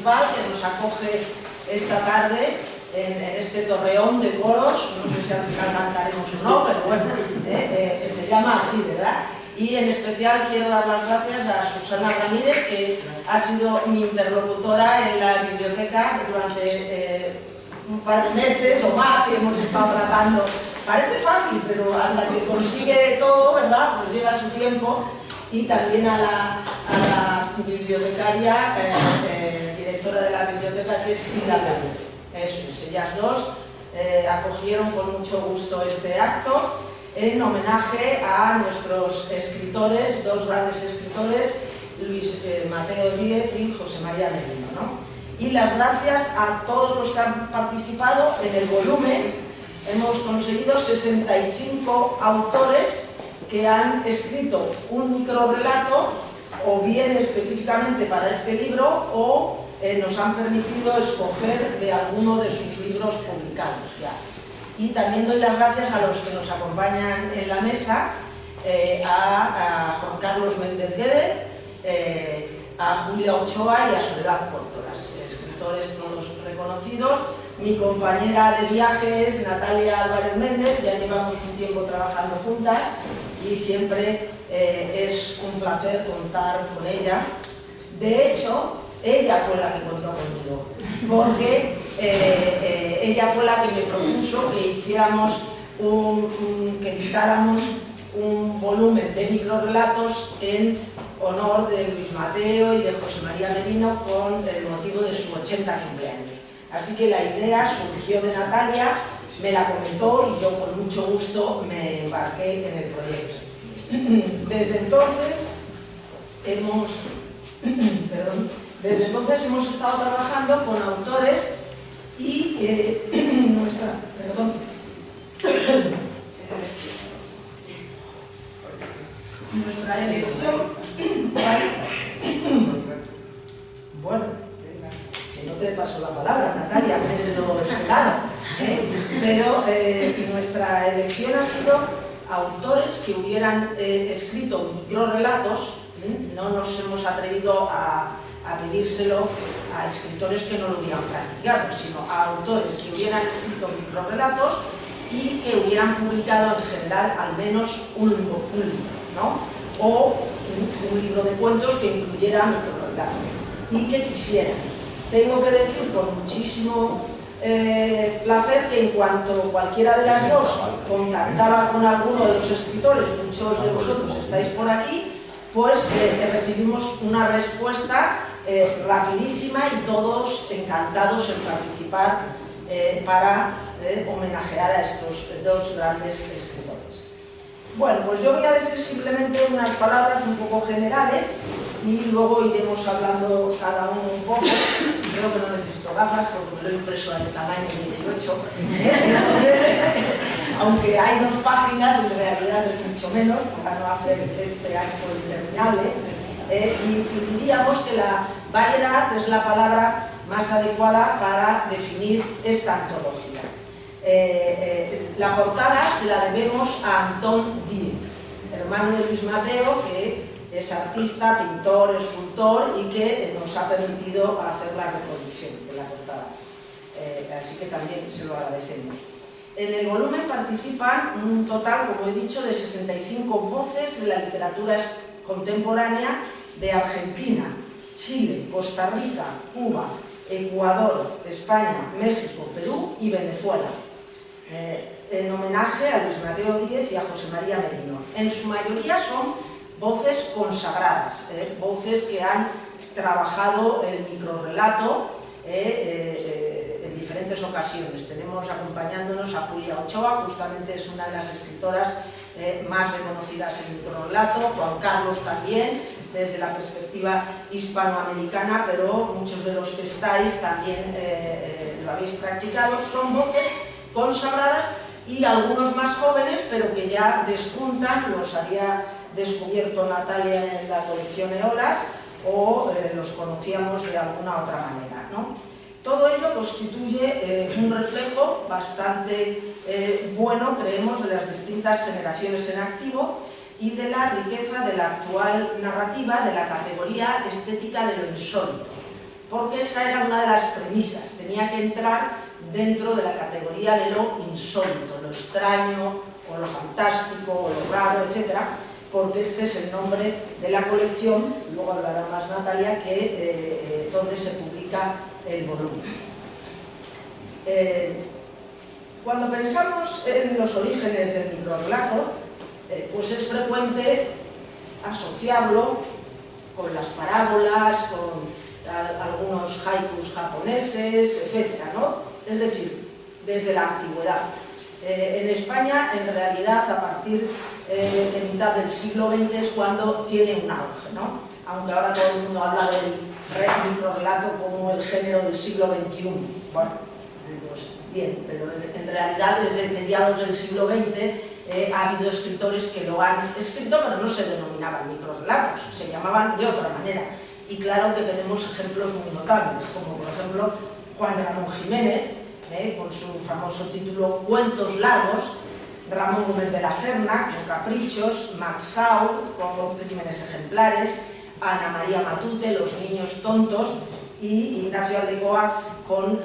municipal que nos acoge esta tarde en este torreón de coros, no sé si al final cantaremos o no, pero bueno, que se llama así, ¿verdad? Y en especial quiero dar las gracias a Susana Ramírez, que ha sido mi interlocutora en la biblioteca durante un par de meses o más, y hemos estado tratando. Parece fácil, pero hasta que consigue todo, ¿verdad? Pues lleva su tiempo. Y también a la bibliotecaria, directora de la biblioteca, que es Hilda Pérez. Eso es, ellas dos acogieron con mucho gusto este acto en homenaje a nuestros escritores, dos grandes escritores, Luis Mateo Díez y José María Merino, ¿no? Y las gracias a todos los que han participado en el volumen. Hemos conseguido 65 autores que han escrito un microrrelato, o bien específicamente para este libro, o nos han permitido escoger de alguno de sus libros publicados ya. Y también doy las gracias a los que nos acompañan en la mesa, a Juan Carlos Méndez Guédez, a Julia Ochoa y a Soledad Pórtolas, escritores todos reconocidos. Mi compañera de viajes, Natalia Álvarez Méndez, ya llevamos un tiempo trabajando juntas y siempre es un placer contar con ella. De hecho, ella fue la que contó conmigo, porque ella fue la que me propuso que hiciéramos que editáramos un volumen de microrrelatos en honor de Luis Mateo y de José María Merino con el motivo de su 80 cumpleaños. Así que la idea surgió de Natalia, me la comentó y yo con mucho gusto me embarqué en el proyecto. Desde entonces hemos estado trabajando con autores y nuestra elección. Bueno, si no te paso la palabra, Natalia, desde lo esperado, pero nuestra elección ha sido autores que hubieran escrito microrrelatos. No nos hemos atrevido a pedírselo a escritores que no lo hubieran practicado, sino a autores que hubieran escrito microrrelatos y que hubieran publicado en general al menos un libro, ¿no? O un libro de cuentos que incluyera microrrelatos y que quisieran. Tengo que decir con muchísimo placer que en cuanto cualquiera de las dos contactaba con alguno de los escritores, muchos de vosotros estáis por aquí, pues recibimos una respuesta rapidísima y todos encantados en participar para homenajear a estos dos grandes escritores. Bueno, pues yo voy a decir simplemente unas palabras un poco generales y luego iremos hablando cada uno un poco. Creo que no necesito gafas porque me lo he impreso en el tamaño 18. Entonces, aunque hay 2 páginas, en realidad es mucho menos para no hacer este acto interminable. Y diríamos que la variedad es la palabra más adecuada para definir esta antología. La portada se la debemos a Antón Díez, hermano de Luis Mateo, que es artista, pintor, escultor y que nos ha permitido hacer la reproducción de la portada. Así que también se lo agradecemos. En el volumen participan un total, como he dicho, de 65 voces de la literatura contemporánea de Argentina, Chile, Costa Rica, Cuba, Ecuador, España, México, Perú y Venezuela. En homenaje a Luis Mateo Díez y a José María Merino. En su mayoría son voces consagradas, voces que han trabajado el microrrelato en diferentes ocasiones. Tenemos acompañándonos a Julia Ochoa, justamente es una de las escritoras más reconocidas en microrrelato, Juan Carlos también, desde la perspectiva hispanoamericana, pero muchos de los que estáis también lo habéis practicado. Son voces consagradas y algunos más jóvenes, pero que ya despuntan, los había descubierto Natalia en la colección Eolas o los conocíamos de alguna otra manera, ¿no? Todo ello constituye un reflejo bastante bueno, creemos, de las distintas generaciones en activo y de la riqueza de la actual narrativa de la categoría estética de lo insólito. porque esa era una de las premisas, tenía que entrar dentro de la categoría de lo insólito, lo extraño, o lo fantástico, o lo raro, etc., porque este es el nombre de la colección, luego hablará más Natalia, donde se publica el volumen. Cuando pensamos en los orígenes del microrrelato, pues es frecuente asociarlo con las parábolas, con algunos haikus japoneses, etc., ¿no? Es decir, desde la antigüedad. En España, en realidad, a partir de mitad del siglo XX es cuando tiene un auge, ¿no? Aunque ahora todo el mundo habla del microrrelato como el género del siglo XXI. Bueno, pues bien, pero en realidad desde mediados del siglo XX ha habido escritores que lo han escrito, pero no se denominaban microrrelatos, se llamaban de otra manera. Y claro que tenemos ejemplos muy notables, como por ejemplo Juan Ramón Jiménez, con su famoso título Cuentos largos, Ramón Gómez de la Serna, con Caprichos, Max Saul, con Crímenes ejemplares, Ana María Matute, Los niños tontos, y Ignacio Aldecoa con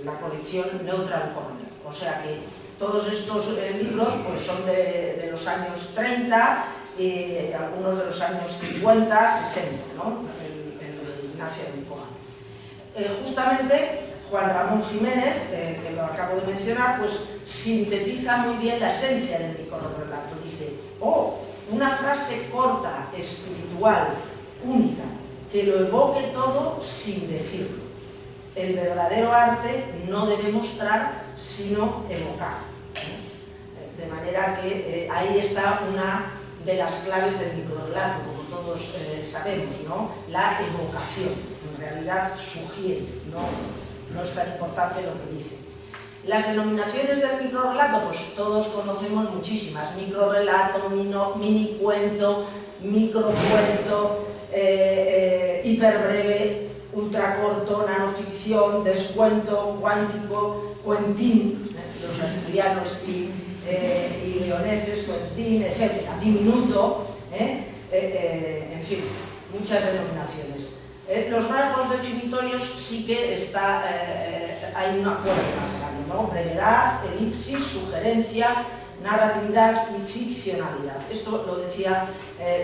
la colección Neutral Corner. O sea que todos estos libros pues, son de los años 30 y algunos de los años 50, 60, ¿no? el Ignacio Aldecoa. Justamente Juan Ramón Jiménez, que lo acabo de mencionar, pues sintetiza muy bien la esencia del microrrelato. Dice, una frase corta, espiritual, única, que lo evoque todo sin decirlo. El verdadero arte no debe mostrar, sino evocar. De manera que ahí está una de las claves del microrrelato, como todos sabemos, ¿no? La evocación. En realidad sugiere, no es tan importante lo que dice. Las denominaciones del microrrelato, pues todos conocemos muchísimas. Microrrelato, minicuento, microcuento, hiperbreve, ultracorto, nanoficción, descuento, cuántico, cuentín, los asturianos y leoneses, cuentín, etc. Diminuto, en fin, muchas denominaciones. Los rasgos definitorios sí que hay un acuerdo más grande, ¿no? Brevedad, elipsis, sugerencia, narratividad y ficcionalidad. Esto lo decía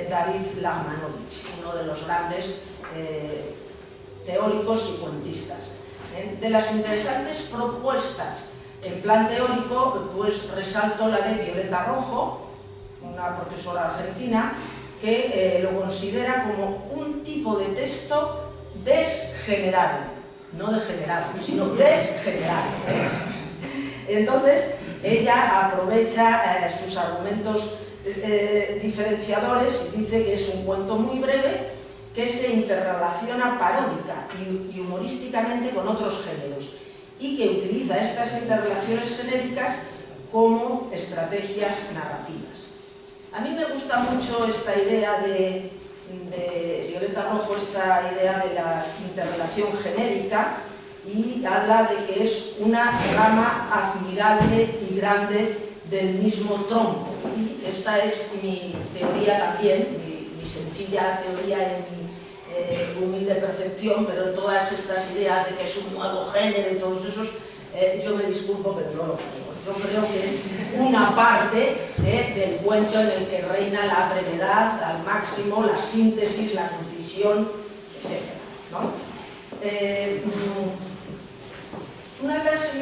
David Lagmanovich, uno de los grandes teóricos y cuentistas. De las interesantes propuestas en plan teórico, pues resalto la de Violeta Rojo, una profesora argentina, que lo considera como un tipo de texto desgenerado, no degenerado, sino desgenerado. Entonces, ella aprovecha sus argumentos diferenciadores y dice que es un cuento muy breve que se interrelaciona paródica y humorísticamente con otros géneros y que utiliza estas interrelaciones genéricas como estrategias narrativas. A mí me gusta mucho esta idea de Violeta Rojo, esta idea de la interrelación genérica, y habla de que es una rama admirable y grande del mismo tronco. Y esta es mi teoría también, mi sencilla teoría en mi humilde percepción, pero todas estas ideas de que es un nuevo género y todos esos, yo me disculpo, pero no lo creo. Yo creo que es una parte del cuento en el que reina la brevedad al máximo, la síntesis, la concisión, etc., ¿no? Una de las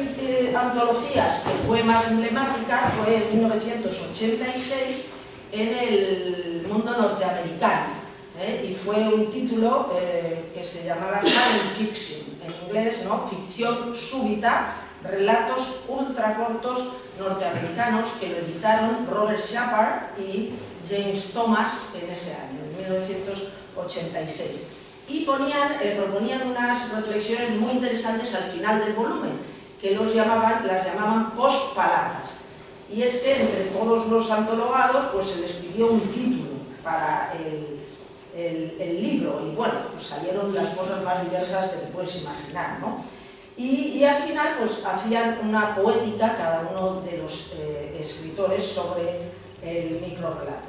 antologías que fue más emblemática fue en 1986 en el mundo norteamericano, y fue un título que se llamaba Science Fiction, en inglés, ¿no? Ficción súbita, relatos ultracortos norteamericanos, que lo editaron Robert Shapard y James Thomas en ese año, en 1986. Y proponían unas reflexiones muy interesantes al final del volumen, que las llamaban postpalabras. Y es que entre todos los antologados pues, se les pidió un título para el libro, y bueno, pues salieron las cosas más diversas que te puedes imaginar, ¿no? Y al final pues hacían una poética cada uno de los escritores sobre el microrrelato.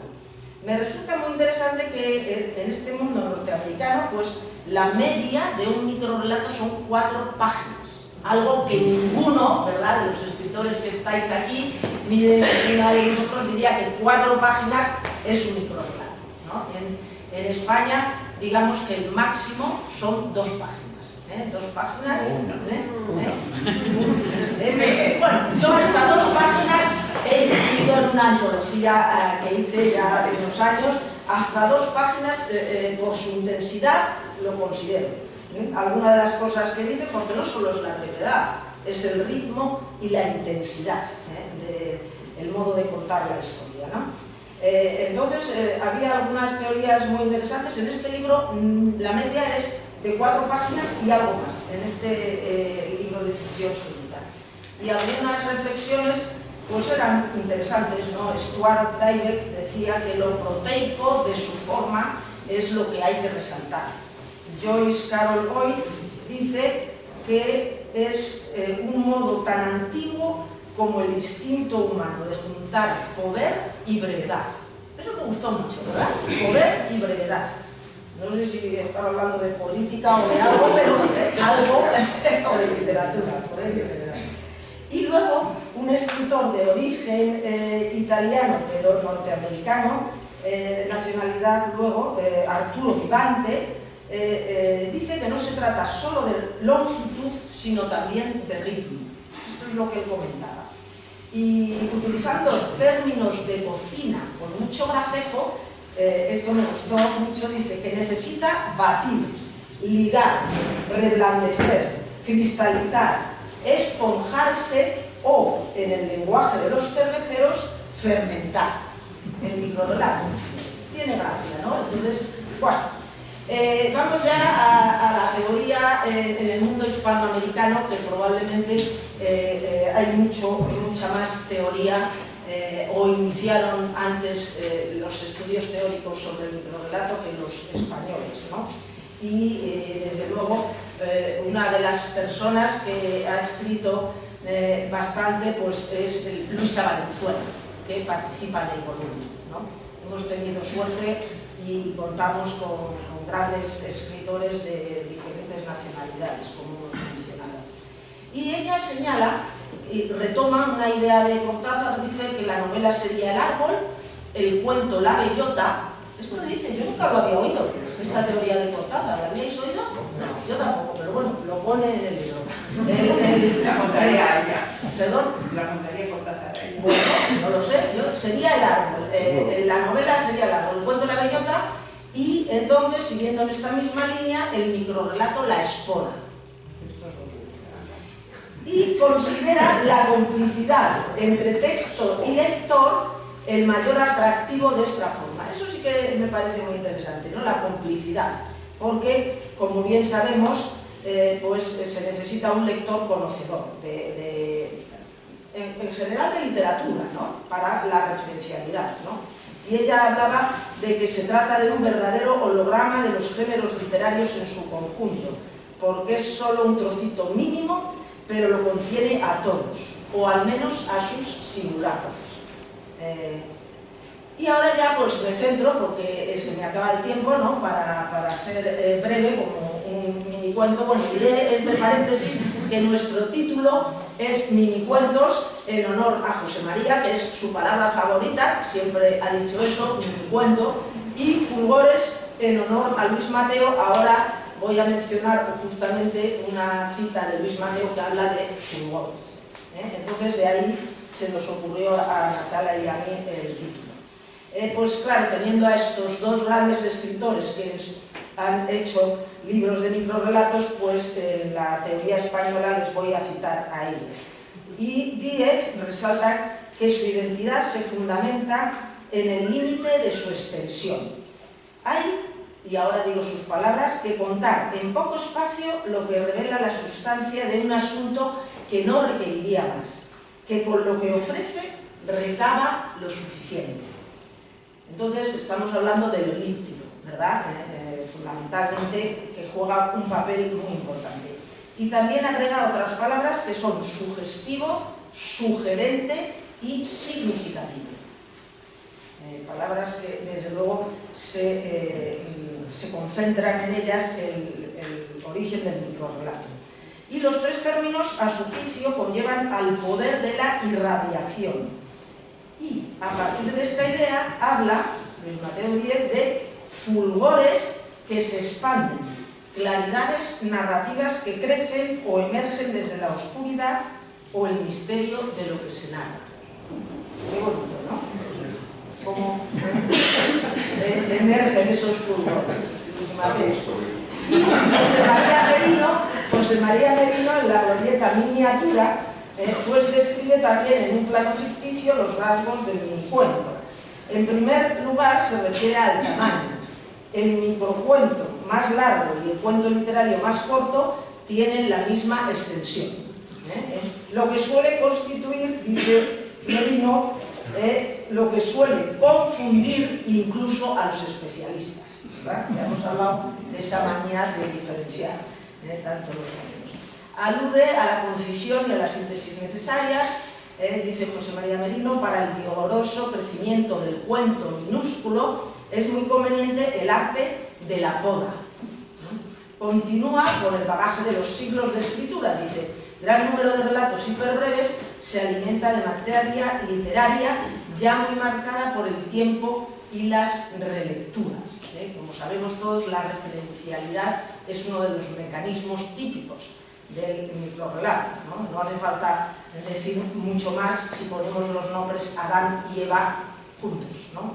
Me resulta muy interesante que en este mundo norteamericano pues la media de un microrrelato son 4 páginas. Algo que ninguno, ¿verdad?, de los escritores que estáis aquí, ni de ninguna de nosotros diría que 4 páginas es un microrrelato, ¿no? En España, digamos que el máximo son 2 páginas. 2 páginas. Bueno, yo hasta 2 páginas he incluido en una antología que hice ya hace unos años, hasta 2 páginas por su intensidad lo considero. Algunas de las cosas que dice, porque no solo es la brevedad, es el ritmo y la intensidad, el modo de contar la historia, ¿no? Entonces, había algunas teorías muy interesantes. En este libro la media es de 4 páginas y algo más, en este libro de ficción solitaria. Y algunas reflexiones pues eran interesantes, ¿no? Stuart Dybek decía que lo proteico de su forma es lo que hay que resaltar. Joyce Carol Oates dice que es un modo tan antiguo como el instinto humano de juntar poder y brevedad. Eso me gustó mucho, ¿verdad? Poder y brevedad. No sé si estaba hablando de política o de algo, pero algo o de literatura, poder y brevedad. Y luego, un escritor de origen italiano, pero norteamericano, de nacionalidad luego, Arturo Vivante, dice que no se trata solo de longitud, sino también de ritmo. Esto es lo que él comentaba. Y utilizando términos de cocina con mucho gracejo, esto me gustó mucho, dice que necesita batir, ligar, reblandecer, cristalizar, esponjarse o, en el lenguaje de los cerveceros, fermentar. El microrrelato tiene gracia, ¿no? Entonces, bueno, vamos ya a la teoría en el mundo hispanoamericano, que probablemente hay mucha más teoría o iniciaron antes los estudios teóricos sobre el microrrelato que los españoles, ¿no? Y desde luego una de las personas que ha escrito bastante pues es Luisa Valenzuela, que participa en el volumen, ¿no? Hemos tenido suerte y contamos con grandes escritores de diferentes nacionalidades, como hemos mencionado. Y ella señala y retoma una idea de Cortázar, dice que la novela sería el árbol, el cuento la bellota. Esto dice, yo nunca lo había oído, esta teoría de Cortázar. ¿La habíais oído? No, yo tampoco, pero bueno, lo pone en el libro. La contaría a ella. ¿Perdón? La contaría Cortázar a ella. Bueno, no lo sé, sería el árbol. La novela sería el árbol, el cuento la bellota, y entonces, siguiendo en esta misma línea, el microrrelato la espora. Esto es lo que dice. Y considera la complicidad entre texto y lector el mayor atractivo de esta forma. Eso sí que me parece muy interesante, ¿no? La complicidad, porque, como bien sabemos, pues se necesita un lector conocedor en general de literatura, ¿no? Para la referencialidad, ¿no? Y ella hablaba de que se trata de un verdadero holograma de los géneros literarios en su conjunto, porque es solo un trocito mínimo, pero lo contiene a todos, o al menos a sus simulacros. Y ahora ya pues me centro, porque se me acaba el tiempo, ¿no? Para ser breve, como un mini cuento. Bueno, diré entre paréntesis que nuestro título es Minicuentos en honor a José María, que es su palabra favorita, siempre ha dicho eso, minicuento, y Fulgores en honor a Luis Mateo. Ahora voy a mencionar justamente una cita de Luis Mateo que habla de Fulgores. Entonces de ahí se nos ocurrió a Natalia y a mí el título. Pues claro, teniendo a estos dos grandes escritores que han hecho libros de microrrelatos, pues en la teoría española les voy a citar a ellos. Y Díez resalta que su identidad se fundamenta en el límite de su extensión. Hay, y ahora digo sus palabras, que contar en poco espacio lo que revela la sustancia de un asunto que no requeriría más, que con lo que ofrece recaba lo suficiente. Entonces estamos hablando de lo elíptico, ¿verdad? Fundamentalmente, que juega un papel muy importante. Y también agrega otras palabras que son sugestivo, sugerente y significativo. Palabras que desde luego se se concentran en ellas el origen del microrrelato. Y los tres términos, a su juicio, conllevan al poder de la irradiación. Y a partir de esta idea habla Luis Mateo Díez de fulgores que se expanden, claridades narrativas que crecen o emergen desde la oscuridad o el misterio de lo que se narra. Qué bonito, ¿no? Cómo emergen esos fulgores. José María Merino, en la glorieta miniatura, pues describe también en un plano ficticio los rasgos del minicuento. En primer lugar, se refiere al tamaño. El microcuento más largo y el cuento literario más corto tienen la misma extensión. Lo que suele constituir, dice Merino, lo que suele confundir incluso a los especialistas, ¿verdad? Ya hemos hablado de esa manía de diferenciar tanto los géneros. Alude a la concisión y a la síntesis necesarias, dice José María Merino, para el vigoroso crecimiento del cuento minúsculo es muy conveniente el arte de la poda. Continúa con el bagaje de los siglos de escritura, dice, gran número de relatos hiperbreves se alimenta de materia literaria ya muy marcada por el tiempo y las relecturas. Como sabemos todos, la referencialidad es uno de los mecanismos típicos del microrrelato, ¿no? No hace falta decir mucho más si ponemos los nombres Adán y Eva juntos, ¿no?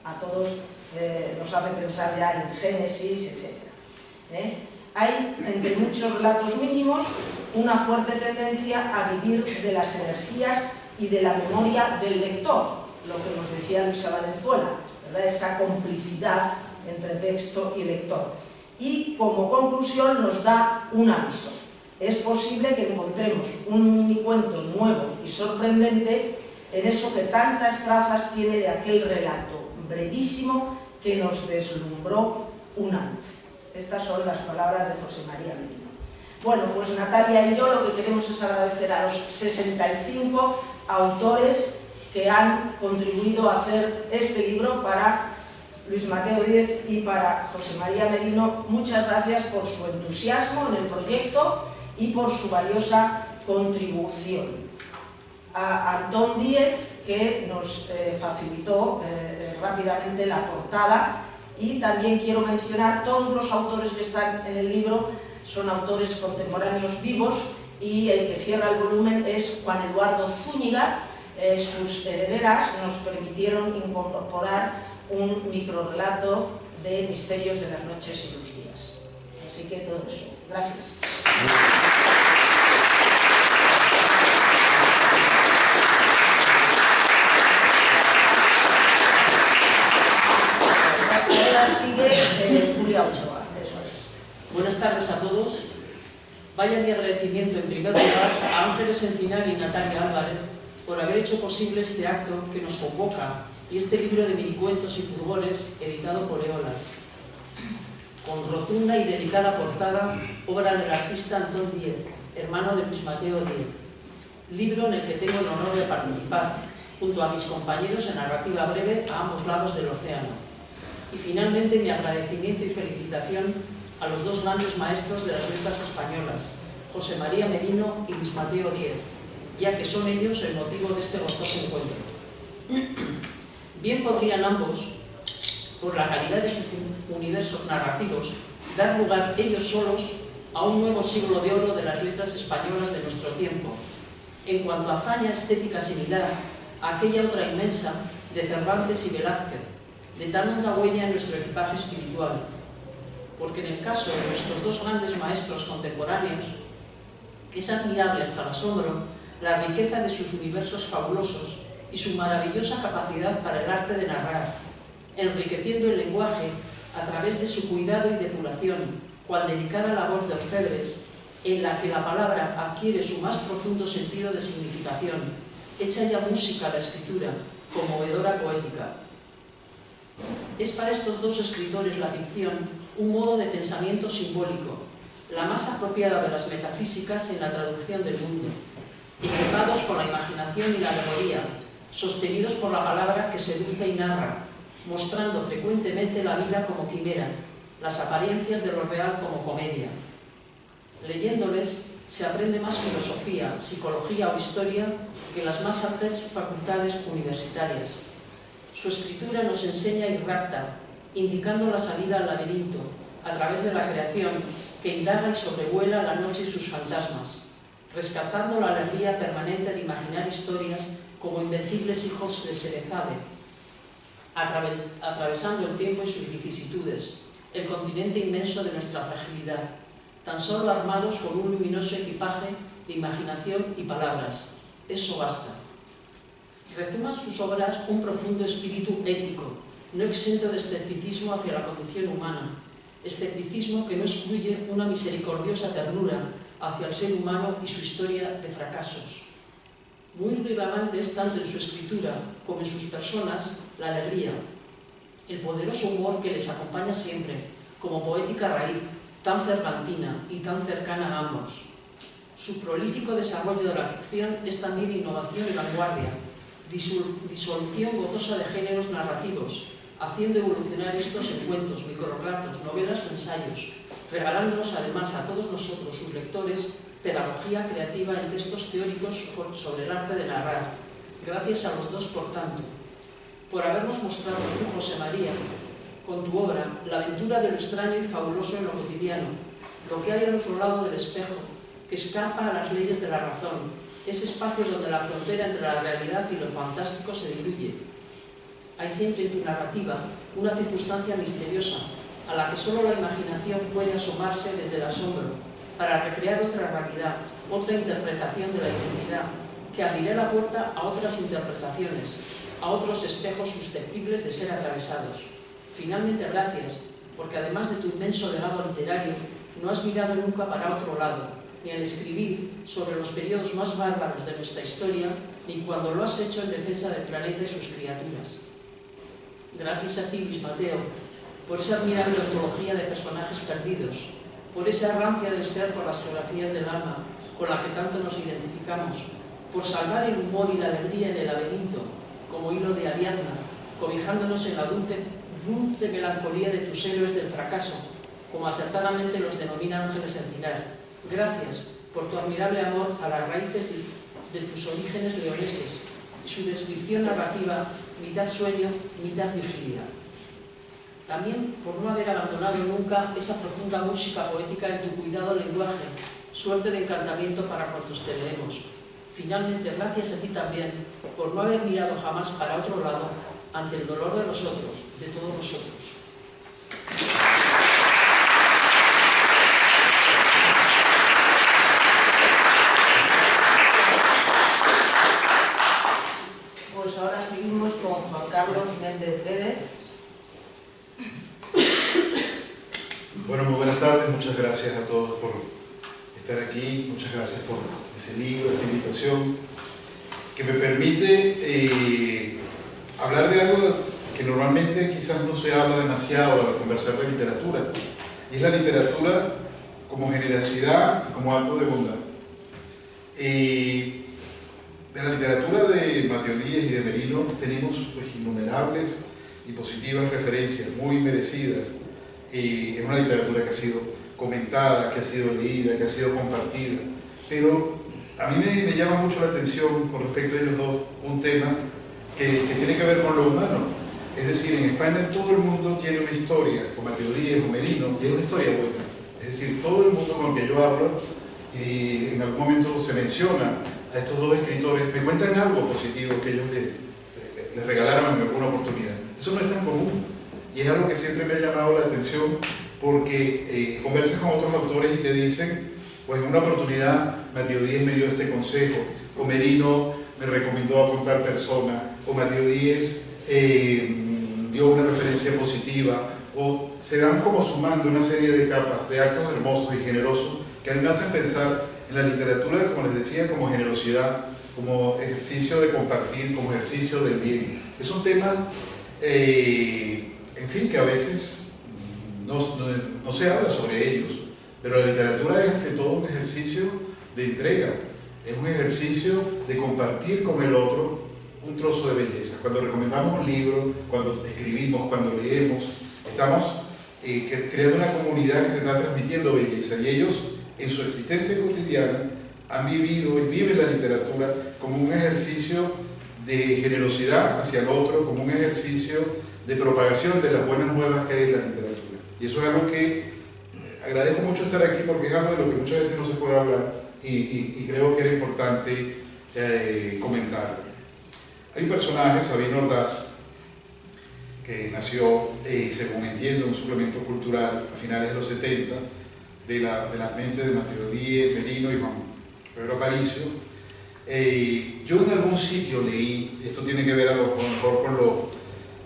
A todos nos hace pensar ya en Génesis, etc. Hay, entre muchos relatos mínimos, una fuerte tendencia a vivir de las energías y de la memoria del lector, lo que nos decía Luisa Valenzuela, ¿verdad? Esa complicidad entre texto y lector. Y como conclusión nos da un aviso. Es posible que encontremos un minicuento nuevo y sorprendente en eso que tantas trazas tiene de aquel relato brevísimo que nos deslumbró una vez. Estas son las palabras de José María Merino. Bueno, pues Natalia y yo lo que queremos es agradecer a los 65 autores que han contribuido a hacer este libro para Luis Mateo Díez y para José María Merino. Muchas gracias por su entusiasmo en el proyecto y por su valiosa contribución. A Antón Díez, que nos facilitó rápidamente la portada, y también quiero mencionar todos los autores que están en el libro son autores contemporáneos vivos, y el que cierra el volumen es Juan Eduardo Zúñiga. Sus herederas nos permitieron incorporar un microrrelato de Misterios de las noches y los días. Así que todo eso. Gracias. Ahora sigue Julia Ochoa. Eso es. Buenas tardes a todos. Vaya mi agradecimiento en primer lugar a Ángeles Encinar y Natalia Álvarez por haber hecho posible este acto que nos convoca y este libro de minicuentos y fulgores editado por Eolas, con rotunda y delicada portada, obra del artista Antón Díez, hermano de Luis Mateo Díez, libro en el que tengo el honor de participar, junto a mis compañeros en narrativa breve a ambos lados del océano. Y finalmente mi agradecimiento y felicitación a los dos grandes maestros de las letras españolas, José María Merino y Luis Mateo Díez, ya que son ellos el motivo de este gozoso encuentro. Bien podrían ambos, por la calidad de sus universos narrativos, dar lugar ellos solos a un nuevo siglo de oro de las letras españolas de nuestro tiempo, en cuanto a hazaña estética similar a aquella otra inmensa de Cervantes y Velázquez, de tan honda huella en nuestro equipaje espiritual, porque en el caso de nuestros dos grandes maestros contemporáneos es admirable hasta el asombro la riqueza de sus universos fabulosos y su maravillosa capacidad para el arte de narrar, enriqueciendo el lenguaje a través de su cuidado y depuración, cual delicada labor de orfebres, en la que la palabra adquiere su más profundo sentido de significación, hecha ya música a la escritura, conmovedora poética. Es para estos dos escritores la ficción un modo de pensamiento simbólico, la más apropiada de las metafísicas en la traducción del mundo, equipados con la imaginación y la alegoría, sostenidos por la palabra que seduce y narra, mostrando frecuentemente la vida como quimera, las apariencias de lo real como comedia. Leyéndoles se aprende más filosofía, psicología o historia que en las más altas facultades universitarias. Su escritura nos enseña y rapta, indicando la salida al laberinto, a través de la creación que indaga y sobrevuela la noche y sus fantasmas, rescatando la alegría permanente de imaginar historias como invencibles hijos de Serezade, atravesando el tiempo y sus vicisitudes, el continente inmenso de nuestra fragilidad, tan solo armados con un luminoso equipaje de imaginación y palabras. Eso basta. Rezuman sus obras un profundo espíritu ético, no exento de escepticismo hacia la condición humana, escepticismo que no excluye una misericordiosa ternura hacia el ser humano y su historia de fracasos. Muy relevante es tanto en su escritura como en sus personas la alegría, el poderoso humor que les acompaña siempre, como poética raíz, tan cervantina y tan cercana a ambos. Su prolífico desarrollo de la ficción es también innovación y vanguardia, disolución gozosa de géneros narrativos, haciendo evolucionar estos en cuentos, microrelatos, novelas o ensayos, regalándonos además a todos nosotros, sus lectores, pedagogía creativa en textos teóricos sobre el arte de narrar. Gracias a los dos, por tanto, por habernos mostrado tú, José María, con tu obra, la aventura de lo extraño y fabuloso en lo cotidiano, lo que hay al otro lado del espejo, que escapa a las leyes de la razón, ese espacio donde la frontera entre la realidad y lo fantástico se diluye. Hay siempre en tu narrativa una circunstancia misteriosa, a la que solo la imaginación puede asomarse desde el asombro, para recrear otra realidad, otra interpretación de la identidad, que abrirá la puerta a otras interpretaciones, a otros espejos susceptibles de ser atravesados. Finalmente, gracias, porque además de tu inmenso legado literario, no has mirado nunca para otro lado, ni al escribir sobre los periodos más bárbaros de nuestra historia, ni cuando lo has hecho en defensa del planeta y sus criaturas. Gracias a ti, Luis Mateo, por esa admirable ontología de personajes perdidos, por esa errancia del ser por las geografías del alma, con la que tanto nos identificamos, por salvar el humor y la alegría en el laberinto, como hilo de Ariadna, cobijándonos en la dulce melancolía de tus héroes del fracaso, como acertadamente los denomina Ángeles Encinar. Gracias por tu admirable amor a las raíces de tus orígenes leoneses y su descripción narrativa, mitad sueño, mitad vigilia. También por no haber abandonado nunca esa profunda música poética en tu cuidado lenguaje, suerte de encantamiento para cuantos te leemos. Finalmente, gracias a ti también por no haber mirado jamás para otro lado ante el dolor de nosotros, de todos nosotros. Pues ahora seguimos con Juan Carlos Méndez Guédez. Bueno, muy buenas tardes, muchas gracias a todos por estar aquí, muchas gracias por ese libro, esta invitación, que me permite hablar de algo que normalmente quizás no se habla demasiado al conversar de literatura, y es la literatura como generosidad y como acto de bondad. De la literatura de Mateo Díez y de Merino tenemos pues innumerables y positivas referencias, muy merecidas. Es una literatura que ha sido comentada, que ha sido leída, que ha sido compartida, pero a mí me llama mucho la atención con respecto a ellos dos un tema que tiene que ver con lo humano. Es decir, en España todo el mundo tiene una historia con Mateo Díez o Merino, y es una historia buena. Es decir, todo el mundo con el que yo hablo, y en algún momento se menciona a estos dos escritores, me cuentan algo positivo que ellos les regalaron en alguna oportunidad. Eso no es tan común. Y es algo que siempre me ha llamado la atención porque conversas con otros autores y te dicen, pues en una oportunidad Mateo Díez me dio este consejo, o Merino me recomendó a contar persona, o Mateo Díez dio una referencia positiva, o se van como sumando una serie de capas, de actos hermosos y generosos que a mí me hacen pensar en la literatura, como les decía, como generosidad, como ejercicio de compartir, como ejercicio del bien. Es un tema en fin, que a veces no se habla sobre ellos, pero la literatura es ante todo un ejercicio de entrega, es un ejercicio de compartir con el otro un trozo de belleza. Cuando recomendamos un libro, cuando escribimos, cuando leemos, estamos creando una comunidad que se está transmitiendo belleza, y ellos en su existencia cotidiana han vivido y viven la literatura como un ejercicio de generosidad hacia el otro, como un ejercicio de propagación de las buenas nuevas que es la literatura. Y eso es algo que agradezco mucho estar aquí, porque es algo de lo que muchas veces no se puede hablar y creo que era importante comentar. Hay un personaje, Sabino Ordaz, que nació, según entiendo, en un suplemento cultural a finales de los 70, de las mentes de Mateo Díez, Merino y Juan Pedro Aparicio. Yo en algún sitio leí, esto tiene que ver a lo mejor con lo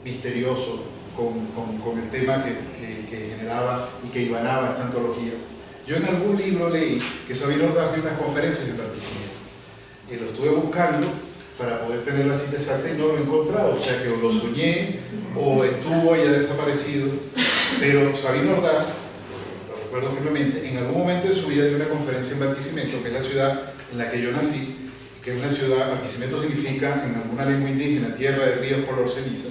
misterioso, con el tema que generaba y que ibanaba esta antología. Yo en algún libro leí que Sabino Ordaz dio unas conferencias de Barquisimeto. Lo estuve buscando para poder tener la cita exacta y no lo he encontrado, o sea que o lo soñé o estuvo y ha desaparecido. Pero Sabino Ordaz, lo recuerdo firmemente, en algún momento de su vida dio una conferencia en Barquisimeto, que es la ciudad en la que yo nací, que es una ciudad, Barquisimeto significa en alguna lengua indígena tierra de ríos color ceniza,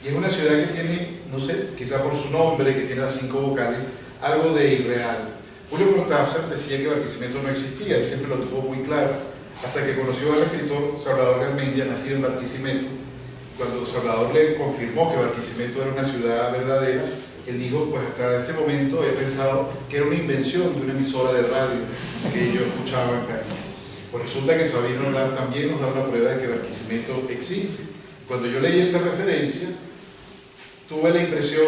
y es una ciudad que tiene, no sé, quizá por su nombre, que tiene las 5 vocales, algo de irreal. Julio Cortázar decía que Barquisimeto no existía, él siempre lo tuvo muy claro, hasta que conoció al escritor Salvador Garmendia, nacido en Barquisimeto, y cuando Salvador le confirmó que Barquisimeto era una ciudad verdadera, él dijo, pues hasta este momento he pensado que era una invención de una emisora de radio que yo escuchaba en París. Pues resulta que Sabino Ordaz también nos da una prueba de que Barquisimeto existe. Cuando yo leí esa referencia, tuve la impresión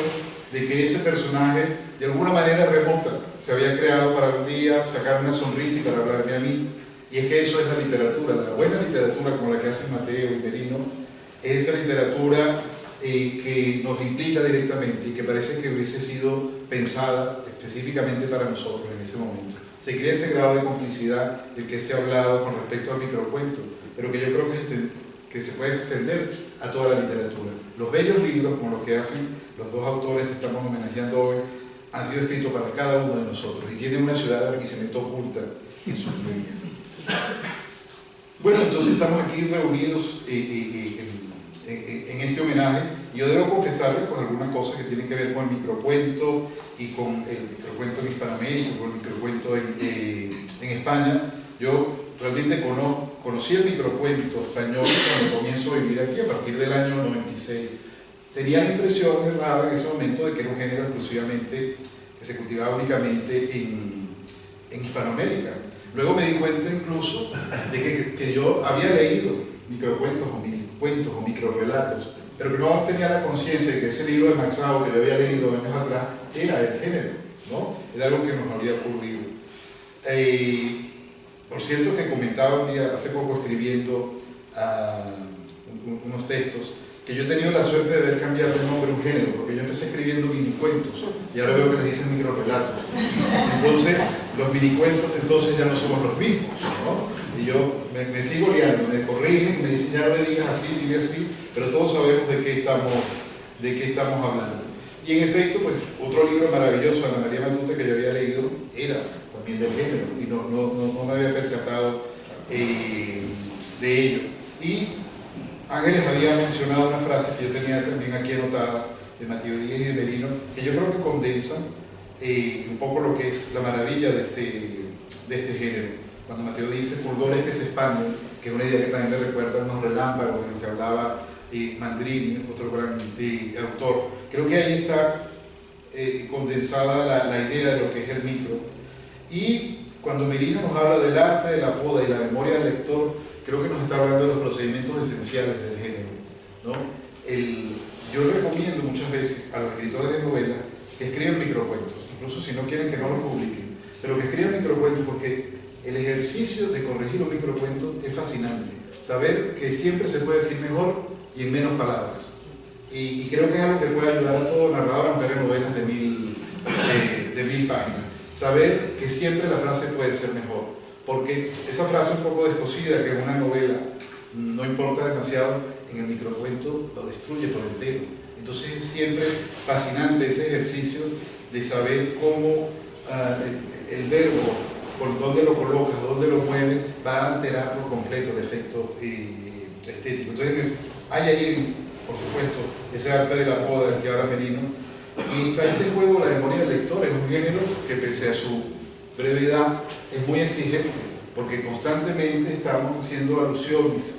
de que ese personaje, de alguna manera remota, se había creado para un día sacar una sonrisa y para hablarme a mí. Y es que eso es la literatura, la buena literatura como la que hacen Mateo y Merino, es esa literatura que nos implica directamente y que parece que hubiese sido pensada específicamente para nosotros en ese momento. Se crea ese grado de complicidad del que se ha hablado con respecto al microcuento, pero que yo creo que se puede extender a toda la literatura. Los bellos libros, como los que hacen los dos autores que estamos homenajeando hoy, han sido escritos para cada uno de nosotros y tienen una ciudad de Barquisimeto oculta en sus líneas. Bueno, entonces estamos aquí reunidos en este homenaje. Yo debo confesarles con algunas cosas que tienen que ver con el microcuento y con el microcuento en Hispanoamérica, con el microcuento en España. Yo realmente conocí el microcuento español cuando comienzo a vivir aquí a partir del año 96. Tenía la impresión errada en ese momento de que era un género exclusivamente que se cultivaba únicamente en Hispanoamérica. Luego me di cuenta incluso de que yo había leído microcuentos o minicuentos o microrelatos, pero que no tenía la conciencia de que ese libro de Max Sabo que yo había leído años atrás era el género, ¿no? Era algo que nos había ocurrido. Por cierto que comentaba un día, hace poco escribiendo unos textos, que yo he tenido la suerte de ver cambiar de nombre un género, porque yo empecé escribiendo minicuentos y ahora veo que les dicen microrelatos. Entonces, los minicuentos entonces ya no somos los mismos, ¿no? Y yo me sigo liando, me corrigen, me dicen ya no le digas así, dile así, pero todos sabemos de qué estamos hablando. Y en efecto, pues otro libro maravilloso de Ana María Matute que yo había leído era también del género y no me había percatado de ello. Y Ángeles había mencionado una frase que yo tenía también aquí anotada de Mateo Díez y de Merino, que yo creo que condensa un poco lo que es la maravilla de este género. Cuando Mateo dice fulgores que se expanden, que es una idea que también me recuerda a unos relámpagos de los que hablaba Mandrini, otro gran autor. Creo que ahí está condensada la idea de lo que es el micro. Y cuando Merino nos habla del arte de la poda y la memoria del lector, creo que nos está hablando de los procedimientos esenciales del género, ¿no? Yo recomiendo muchas veces a los escritores de novelas que escriban microcuentos, incluso si no quieren que no los publiquen, pero que escriban microcuentos porque el ejercicio de corregir un microcuento es fascinante. Saber que siempre se puede decir mejor y en menos palabras. Y creo que es algo que puede ayudar a todo narrador a ampliar novelas de 1000 páginas. Saber que siempre la frase puede ser mejor. Porque esa frase un poco descosida que en una novela no importa demasiado, en el microcuento lo destruye por entero. Entonces es siempre fascinante ese ejercicio de saber cómo el verbo, por dónde lo colocas, dónde lo mueves, va a alterar por completo el efecto estético. Entonces hay ahí, por supuesto, ese arte de la poda del que habla Merino, Y está ese juego, la memoria del lector, es un género que pese a su brevedad es muy exigente, porque constantemente estamos haciendo alusiones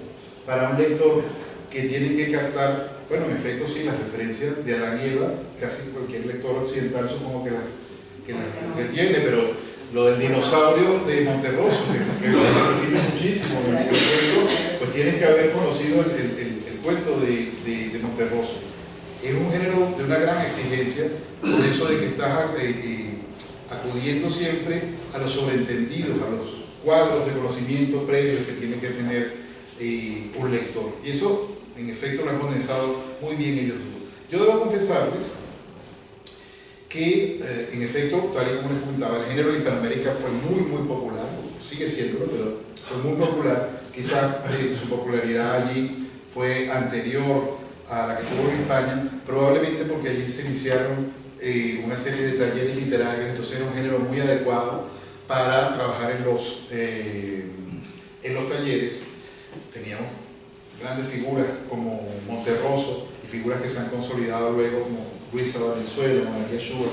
para un lector que tiene que captar, bueno, en efecto sí, las referencias de Adán y Eva, casi cualquier lector occidental supongo que las retiene, pero lo del dinosaurio de Monterroso, que se repite muchísimo en el cuento, pues tienes que haber conocido el cuento de Monterroso. Es un género de una gran exigencia, por eso de que estás acudiendo siempre a los sobreentendidos, a los cuadros de conocimiento previos que tiene que tener un lector. Y eso, en efecto, lo han condensado muy bien ellos dos. Yo debo confesarles que, en efecto, tal y como les comentaba, el género de Hispanoamérica fue muy popular, sigue siéndolo, pero fue muy popular. Quizás su popularidad allí fue anterior a la que tuvo en España, probablemente porque allí se iniciaron una serie de talleres literarios, entonces era un género muy adecuado para trabajar en los talleres. Teníamos grandes figuras como Monterroso y figuras que se han consolidado luego como Luisa Valenzuela, María Schua,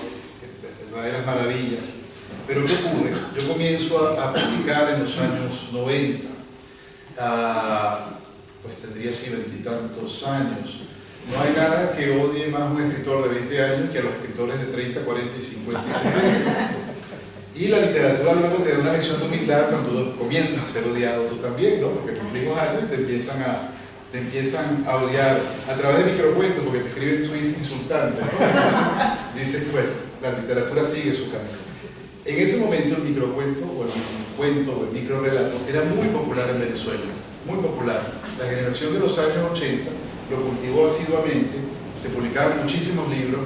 verdaderas maravillas. Pero ¿qué ocurre? Yo comienzo a publicar en los años 90, pues tendría así 20 y tantos años. No hay nada que odie más a un escritor de 20 años que a los escritores de 30, 40, 50 y 60. Y la literatura luego te da una lección de humildad cuando comienzas a ser odiado tú también, ¿no? Porque cumplimos años y te empiezan a odiar a través de microcuentos, porque te escriben tweets insultantes, ¿no? Entonces, dices, bueno, la literatura sigue su camino. En ese momento el microcuento, o el cuento, o el microrelato, era muy popular en Venezuela, muy popular. La generación de los años 80 lo cultivó asiduamente, se publicaban muchísimos libros.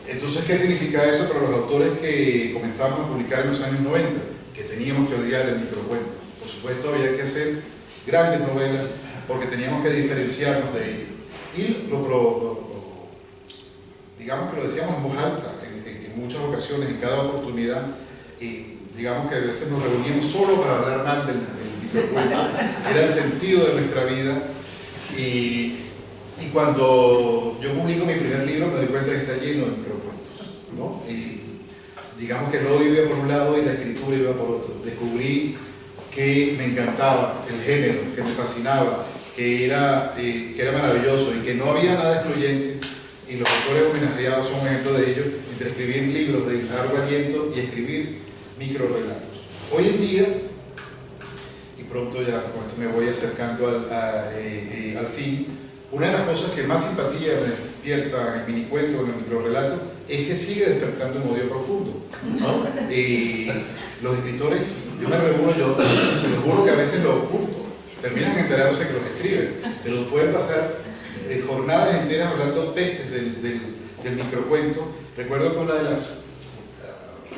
Entonces, ¿qué significa eso para los autores que comenzábamos a publicar en los años 90? Que teníamos que odiar el microcuento. Por supuesto, había que hacer grandes novelas porque teníamos que diferenciarnos de ellos. Y digamos que lo decíamos en voz alta, en muchas ocasiones, en cada oportunidad, y digamos que a veces nos reuníamos solo para hablar mal del microcuento. Era el sentido de nuestra vida. Y cuando yo publico mi primer libro me doy cuenta que está lleno de microcuentos, ¿no? Y digamos que el odio iba por un lado y la escritura iba por otro. Descubrí que me encantaba el género, que me fascinaba, que era maravilloso y que no había nada excluyente, y los autores homenajeados son un ejemplo de ello, entre escribir libros de largo aliento y escribir microrelatos. Hoy en día, y pronto ya con esto me voy acercando al fin, una de las cosas que más simpatía me despierta en el minicuento, en el microrelato, es que sigue despertando un odio profundo, ¿no? Los escritores, yo me reúno, se los juro que a veces lo oculto, terminan enterándose que los escriben, pero pueden pasar jornadas enteras hablando pestes del microcuento. Recuerdo que una de las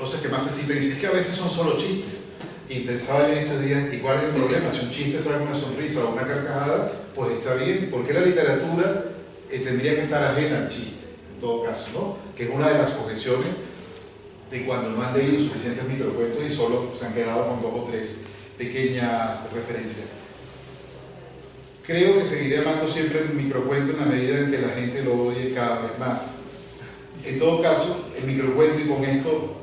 cosas que más se cita dice es que a veces son solo chistes. Y pensaba en estos días, ¿y cuál es el problema? Si un chiste saca una sonrisa o una carcajada, pues está bien, porque la literatura tendría que estar ajena al chiste, en todo caso, ¿no? Que es una de las objeciones de cuando no han leído suficientes microcuentos y solo se han quedado con 2 o 3 pequeñas referencias. Creo que seguiré amando siempre el microcuento en la medida en que la gente lo odie cada vez más. En todo caso, el microcuento, y con esto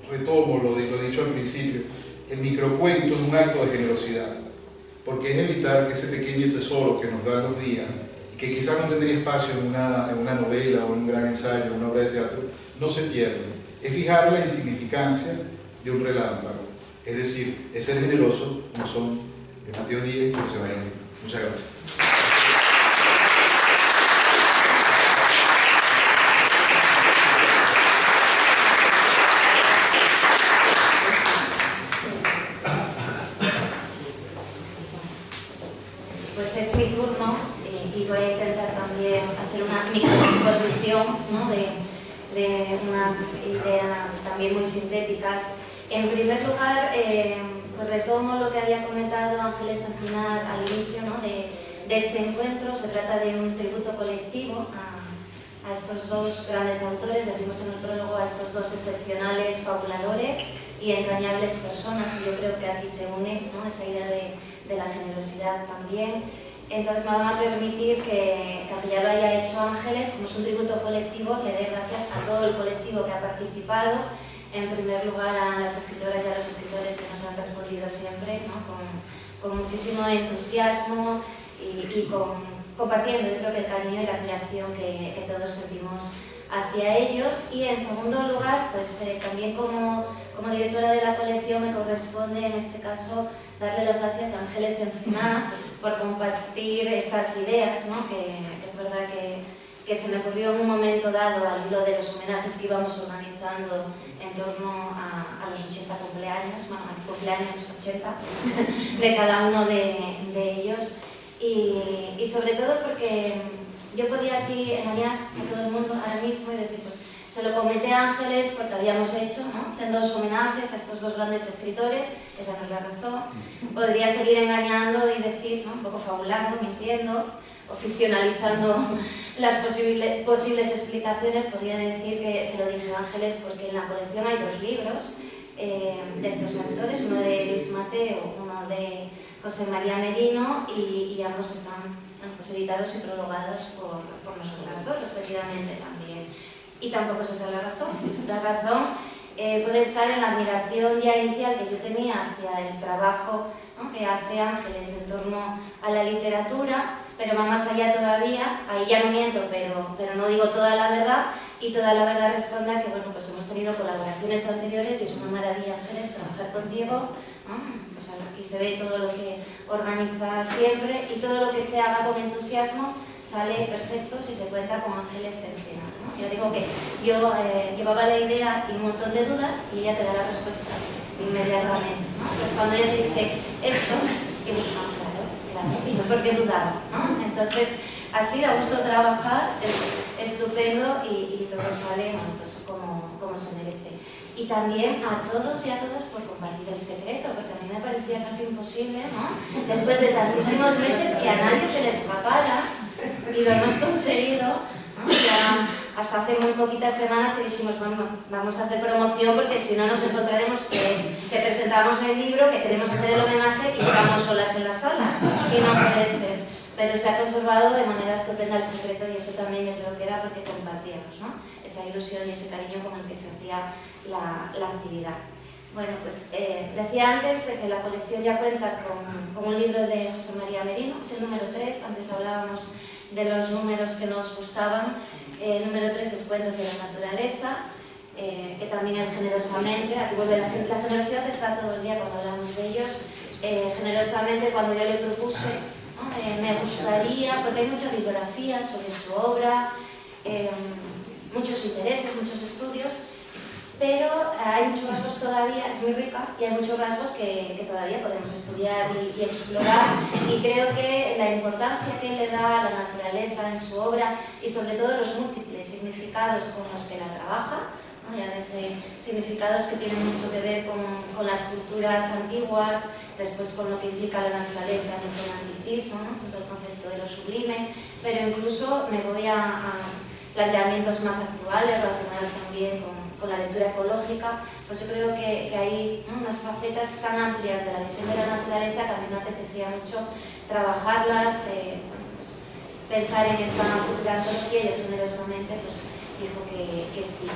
retomo lo dicho al principio, el microcuento es un acto de generosidad, porque es evitar que ese pequeño tesoro que nos dan los días, y que quizás no tendría espacio en una novela o en un gran ensayo, en una obra de teatro, no se pierda. Es fijar la insignificancia de un relámpago, es decir, es ser generoso como son Mateo Díez y José María. Muchas gracias. Pues es mi turno y voy a intentar también hacer una microexposición, ¿no? de unas ideas también muy sintéticas. En primer lugar, pues retomo lo que había comentado Ángeles Encinar al inicio, ¿no? de este encuentro. Se trata de un tributo colectivo a estos dos grandes autores, decimos en el prólogo, a estos dos excepcionales fabuladores y entrañables personas, y yo creo que aquí se une, ¿no? Esa idea de la generosidad también. Entonces me van a permitir que aunque ya lo haya hecho Ángeles, como es un tributo colectivo, le dé gracias a todo el colectivo que ha participado. En primer lugar a las escritoras y a los escritores que nos han respondido siempre, ¿no? con muchísimo entusiasmo y compartiendo, yo creo que el cariño y la admiración que todos sentimos hacia ellos. Y en segundo lugar, pues también como directora de la colección me corresponde en este caso darle las gracias a Ángeles Enciná por compartir estas ideas, ¿no? Que es verdad que se me ocurrió en un momento dado al hilo de los homenajes que íbamos organizando en torno a los 80 cumpleaños, bueno, cumpleaños 80 de cada uno de ellos. Y sobre todo porque yo podía aquí engañar a todo el mundo ahora mismo y decir, pues se lo comenté a Ángeles porque habíamos hecho, ¿no? Sendos homenajes a estos dos grandes escritores, esa no es la razón. Podría seguir engañando y decir, ¿no? Un poco fabulando, mintiendo o ficcionalizando las posibles explicaciones. Podría decir que se lo dije a Ángeles porque en la colección hay dos libros de estos autores, uno de Luis Mateo, uno de José María Merino, y ambos están pues, editados y prologados por nosotras dos, respectivamente también. Y tampoco es esa la razón. La razón puede estar en la admiración ya inicial que yo tenía hacia el trabajo, ¿no? Que hace Ángeles en torno a la literatura, pero va más allá todavía. Ahí ya no miento, pero no digo toda la verdad, y toda la verdad responde a que bueno, pues hemos tenido colaboraciones anteriores y es una maravilla, Ángeles, trabajar contigo, ¿no? Pues aquí se ve todo lo que organiza siempre y todo lo que se haga con entusiasmo sale perfecto si se cuenta con Ángeles Enciná, ¿no? Yo digo que yo llevaba la idea y un montón de dudas y ella te da las respuestas inmediatamente, ¿no? Entonces cuando ella te dice esto, y dices, ah, claro, y no porque dudaba, ¿no? Entonces así da gusto trabajar, es estupendo y todo sale, bueno, pues como se merece. Y también a todos y a todas por compartir el secreto, porque a mí me parecía casi imposible, ¿no? Después de tantísimos meses que a nadie se le escapara, y lo hemos conseguido, ¿no? Ya hasta hace muy poquitas semanas que dijimos, bueno, vamos a hacer promoción porque si no nos encontraremos que presentamos el libro, que queremos hacer el homenaje y estamos solas en la sala, y no puede ser. Pero se ha conservado de manera estupenda el secreto y eso también yo creo que era porque compartíamos, ¿no? Esa ilusión y ese cariño con el que se hacía la actividad. Bueno, pues decía antes que la colección ya cuenta con un libro de José María Merino, es el número 3, antes hablábamos de los números que nos gustaban. El número 3 es Cuentos de la Naturaleza, que también él generosamente, aquí vuelve la generosidad está todo el día cuando hablamos de ellos, generosamente cuando yo le propuse, ¿no? Me gustaría, porque hay muchas bibliografías sobre su obra, muchos intereses, muchos estudios, pero hay muchos rasgos todavía, es muy rica, y hay muchos rasgos que todavía podemos estudiar y explorar, y creo que la importancia que le da a la naturaleza en su obra, y sobre todo los múltiples significados con los que la trabaja, ¿no? Ya desde significados que tienen mucho que ver con las culturas antiguas, después con lo que implica la naturaleza en el romanticismo, ¿no? Con todo el concepto de lo sublime, pero incluso me voy a planteamientos más actuales relacionados también con la lectura ecológica. Pues yo creo que hay unas facetas tan amplias de la visión de la naturaleza que a mí me apetecía mucho trabajarlas, pues, pensar en esa futura antología, y yo generosamente pues, dijo que sí.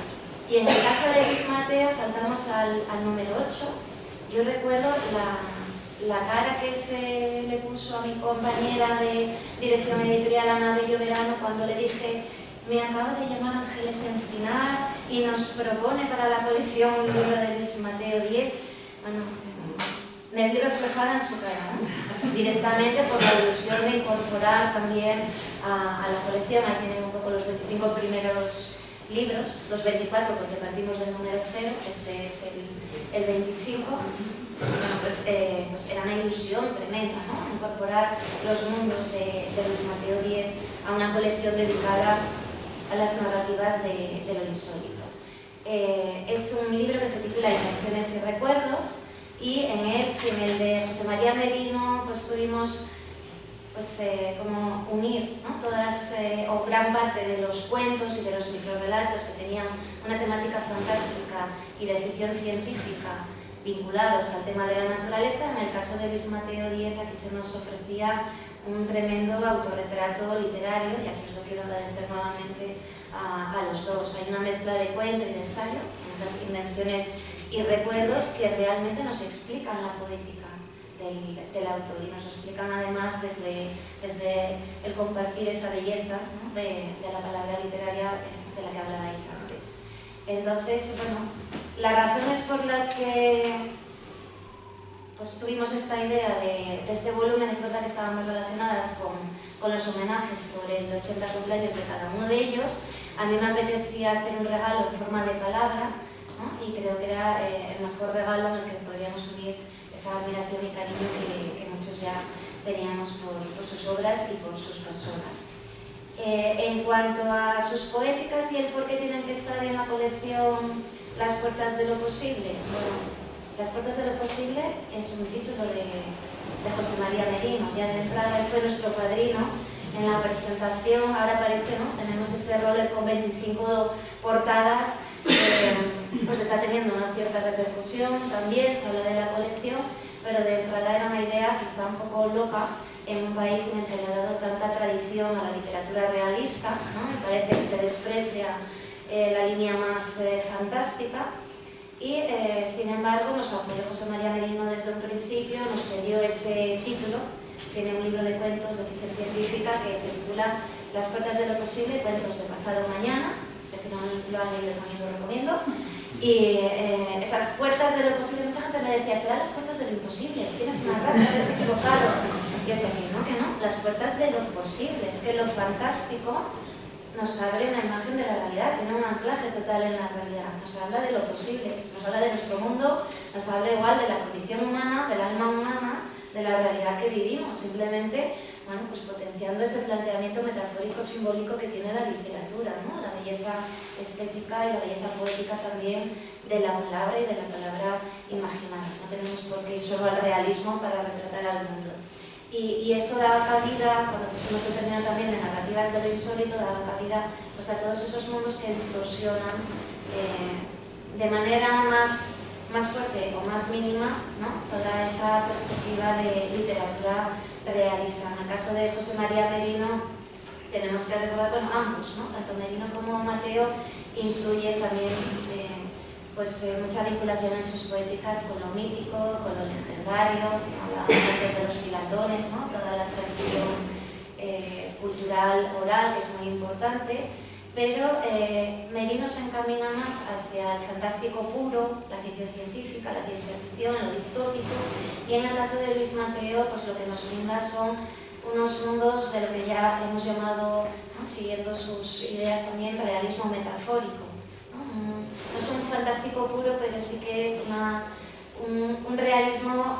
Y en el caso de Luis Mateo saltamos al número 8. Yo recuerdo la cara que se le puso a mi compañera de dirección editorial, Ana Bello Verano, cuando le dije: me acaba de llamar Ángeles Enciná y nos propone para la colección un libro de Luis Mateo 10. Bueno, me vi reflejada en su cara, ¿no? Directamente por la ilusión de incorporar también a la colección. Ahí tienen un poco los 25 primeros libros, los 24 porque partimos del número 0, este es el 25. Bueno, pues era una ilusión tremenda, ¿no? Incorporar los mundos de Luis Mateo 10 a una colección dedicada a las narrativas de lo insólito. Es un libro que se titula Invenciones y Recuerdos, y en él, si en el de José María Merino pues pudimos pues, como unir, ¿no? Todas o gran parte de los cuentos y de los microrelatos que tenían una temática fantástica y de ficción científica vinculados al tema de la naturaleza. En el caso de Luis Mateo Díez, aquí se nos ofrecía un tremendo autorretrato literario, y aquí os lo quiero agradecer nuevamente a los dos. Hay una mezcla de cuento y de ensayo, en esas invenciones y recuerdos que realmente nos explican la poética del autor, y nos lo explican además desde el compartir esa belleza, ¿no?, de la palabra literaria de la que hablabais antes. Entonces, bueno, las razones por las que pues tuvimos esta idea de este volumen, es verdad que estaban muy relacionadas con los homenajes por el 80 cumpleaños de cada uno de ellos. A mí me apetecía hacer un regalo en forma de palabra, ¿no?, y creo que era el mejor regalo en el que podríamos unir esa admiración y cariño que muchos ya teníamos por sus obras y por sus personas. En cuanto a sus poéticas y el por qué tienen que estar en la colección Las puertas de lo posible, bueno, Las puertas de lo posible es un título de José María Merino. Ya de entrada él fue nuestro padrino en la presentación. Ahora parece, ¿no?, tenemos ese roller con 25 portadas, pues está teniendo una cierta repercusión también, se habla de la colección, pero de entrada era una idea quizá un poco loca en un país en el que le ha dado tanta tradición a la literatura realista, ¿no? Me parece que se desprecia la línea más fantástica, y sin embargo nos apoyó José María Merino desde un principio, nos cedió ese título. Tiene un libro de cuentos de ficción científica que se titula Las puertas de lo posible, cuentos de pasado mañana, que si no lo han leído también lo recomiendo. Y esas puertas de lo posible, mucha gente me decía, serán las puertas de lo imposible, tienes una rata, eres equivocado. Y yo decía que no, las puertas de lo posible, es que lo fantástico nos abre una imagen de la realidad, tiene un anclaje total en la realidad, nos habla de lo posible, nos habla de nuestro mundo, nos habla igual de la condición humana, del alma humana, de la realidad que vivimos, simplemente, bueno, pues potenciando ese planteamiento metafórico, simbólico que tiene la literatura, ¿no?, la belleza estética y la belleza poética también de la palabra y de la palabra imaginada. No tenemos por qué ir solo al realismo para retratar al mundo. Y esto daba cabida, cuando pusimos el término también de narrativas de lo insólito, daba cabida pues a todos esos mundos que distorsionan de manera más fuerte o más mínima, ¿no?, toda esa perspectiva de literatura realista. En el caso de José María Merino tenemos que recordar, bueno, ambos, ¿no?, tanto Merino como Mateo incluyen también mucha vinculación en sus poéticas con lo mítico, con lo legendario. Hablábamos antes de los filatones, ¿no?, toda la tradición cultural oral, que es muy importante, pero Merino se encamina más hacia el fantástico puro, la ficción científica, la ciencia ficción, lo distópico, y en el caso de Luis Mateo, pues lo que nos brinda son unos mundos de lo que ya hemos llamado, ¿no?, siguiendo sus ideas también, realismo metafórico. No es un fantástico puro, pero sí que es un realismo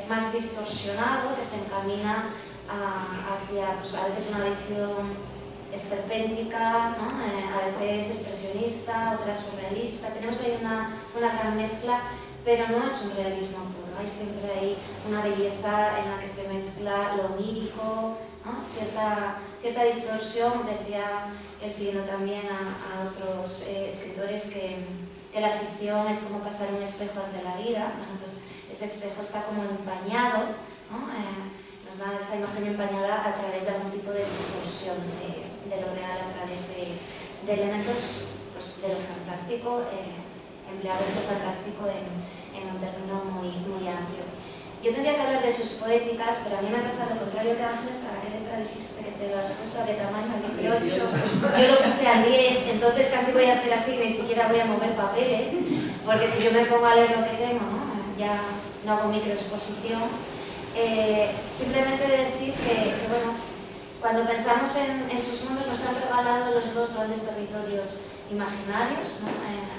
más distorsionado, que se encamina hacia pues, a veces una visión esperpéntica, ¿no?, a veces expresionista, otra surrealista. Tenemos ahí una gran mezcla, pero no es un realismo puro. Hay siempre ahí una belleza en la que se mezcla lo onírico, ¿no?, cierta distorsión. Decía él, siguiendo también a otros escritores, que la ficción es como pasar un espejo ante la vida. Bueno, pues ese espejo está como empañado, ¿no?, nos da esa imagen empañada a través de algún tipo de distorsión de lo real, a través de elementos pues, de lo fantástico, empleado ese fantástico en un término muy amplio. Yo tendría que hablar de sus poéticas, pero a mí me pasa lo contrario que Ángeles. ¿A qué letra dijiste que te lo has puesto? ¿A qué tamaño? ¿A 18? Yo lo puse a 10, entonces casi voy a hacer así, ni siquiera voy a mover papeles, porque si yo me pongo a leer lo que tengo, ¿no?, ya no hago microexposición. Simplemente decir que bueno, cuando pensamos en sus mundos, nos han regalado los dos grandes territorios imaginarios, ¿no?,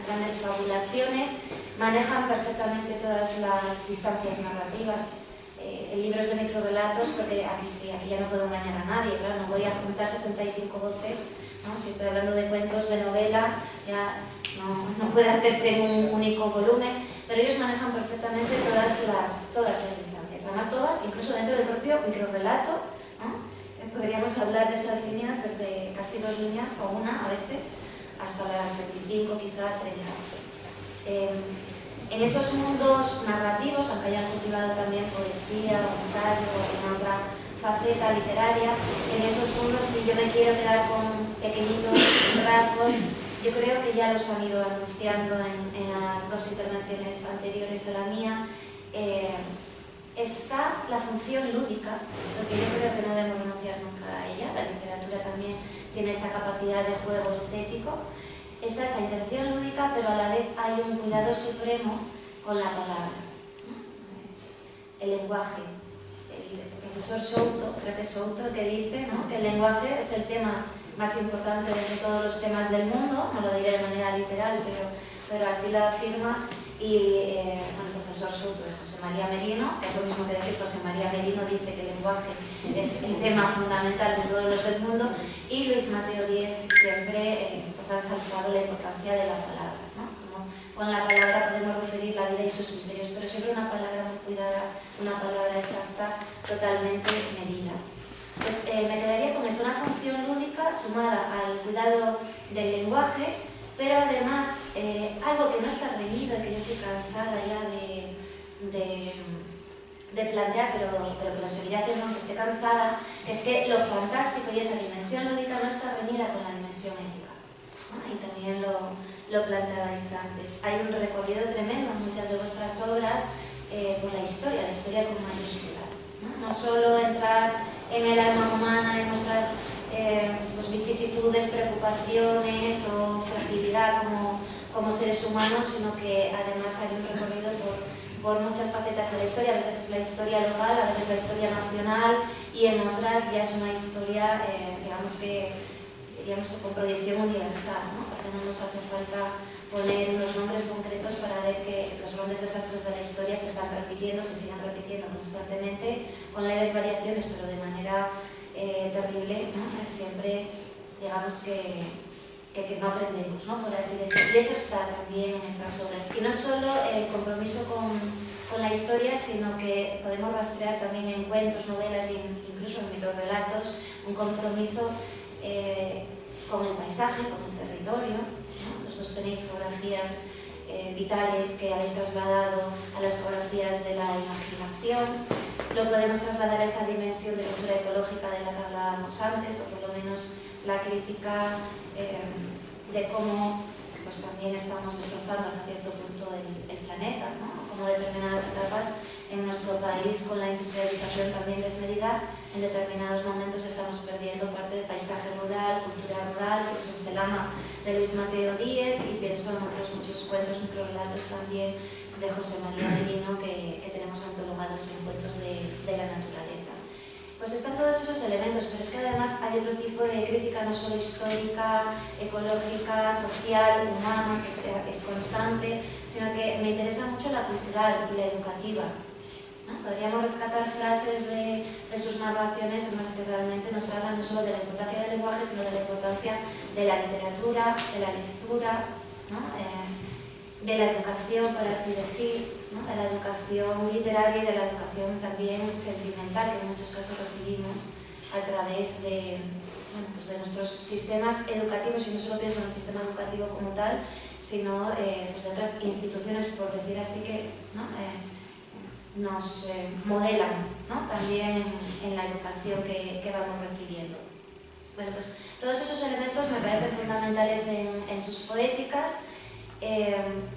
grandes fabulaciones, manejan perfectamente todas las distancias narrativas. El libro es de microrelatos, porque aquí sí, aquí ya no puedo engañar a nadie, claro, no voy a juntar 65 voces, ¿no?, si estoy hablando de cuentos, de novela, ya no puede hacerse en un único volumen, pero ellos manejan perfectamente todas las distancias, además todas, incluso dentro del propio microrelato, ¿no? Podríamos hablar de esas líneas desde casi 2 líneas o una a veces, hasta las 25, quizá 30. En esos mundos narrativos, aunque hayan cultivado también poesía o ensayo o alguna otra faceta literaria, en esos mundos, si yo me quiero quedar con pequeñitos rasgos, yo creo que ya los han ido anunciando en las dos intervenciones anteriores a la mía. Está la función lúdica, porque yo creo que no debemos renunciar nunca a ella. La literatura también tiene esa capacidad de juego estético. Está esa intención lúdica, pero a la vez hay un cuidado supremo con la palabra, ¿no? El lenguaje. El profesor Souto, creo que es Souto el que dice, ¿no?, que el lenguaje es el tema más importante de todos los temas del mundo. No lo diré de manera literal, pero así lo afirma. Y el profesor Souto de José María Merino, que es lo mismo que decir José María Merino, dice que el lenguaje es el tema fundamental de todos los del mundo, y Luis Mateo Díez siempre pues ha ensalzado la importancia de la palabra, ¿no? Como con la palabra podemos referir la vida y sus misterios, pero siempre una palabra muy cuidada, una palabra exacta, totalmente medida. Pues me quedaría con eso, una función lúdica sumada al cuidado del lenguaje, pero además algo que no está reñido y que yo estoy cansada ya de plantear, pero que lo seguiré haciendo aunque esté cansada, es que lo fantástico y esa dimensión lúdica no está reñida con la dimensión ética, ¿no? Y también lo planteabais antes. Hay un recorrido tremendo en muchas de vuestras obras por la historia con mayúsculas, ¿no? No solo entrar en el alma humana, en nuestras pues, vicisitudes, preocupaciones o fragilidad como seres humanos, sino que además hay un recorrido por muchas facetas de la historia. A veces es la historia local, a veces la historia nacional, y en otras ya es una historia, digamos que con proyección universal, ¿no? Porque no nos hace falta poner unos nombres concretos para ver que los grandes desastres de la historia se están repitiendo, se siguen repitiendo constantemente, con leves variaciones, pero de manera terrible, ¿no? Siempre, digamos que no aprendemos, ¿no?, por así decirlo. Y eso está también en estas obras. Y no solo el compromiso con la historia, sino que podemos rastrear también en cuentos, novelas e incluso en microrelatos un compromiso con el paisaje, con el territorio, ¿no? Los dos tenéis geografías vitales que habéis trasladado a las geografías de la imaginación. Lo podemos trasladar a esa dimensión de lectura ecológica de la que hablábamos antes, o por lo menos la crítica de cómo pues, también estamos destrozando hasta cierto punto el planeta, ¿no? Como determinadas etapas en nuestro país, con la industrialización también desmedida, en determinados momentos estamos perdiendo parte del paisaje rural, cultura rural, que es un celama de Luis Mateo Díez, y pienso en otros muchos cuentos, microrelatos también de José María Merino que tenemos antologados en cuentos de la naturaleza. Pues están todos esos elementos, pero es que además hay otro tipo de crítica, no solo histórica, ecológica, social, humana, que es constante, sino que me interesa mucho la cultural y la educativa, ¿no? Podríamos rescatar frases de sus narraciones en las que realmente nos hablan no solo de la importancia del lenguaje, sino de la importancia de la literatura, de la lectura, ¿no? De la educación, por así decir, ¿no? De la educación literaria y de la educación también sentimental, que en muchos casos recibimos a través de, bueno, pues de nuestros sistemas educativos, y no solo pienso en el sistema educativo como tal, sino pues de otras instituciones, por decir así, que, ¿no? Nos modelan, ¿no? También en la educación que vamos recibiendo. Bueno, pues todos esos elementos me parecen fundamentales en sus poéticas.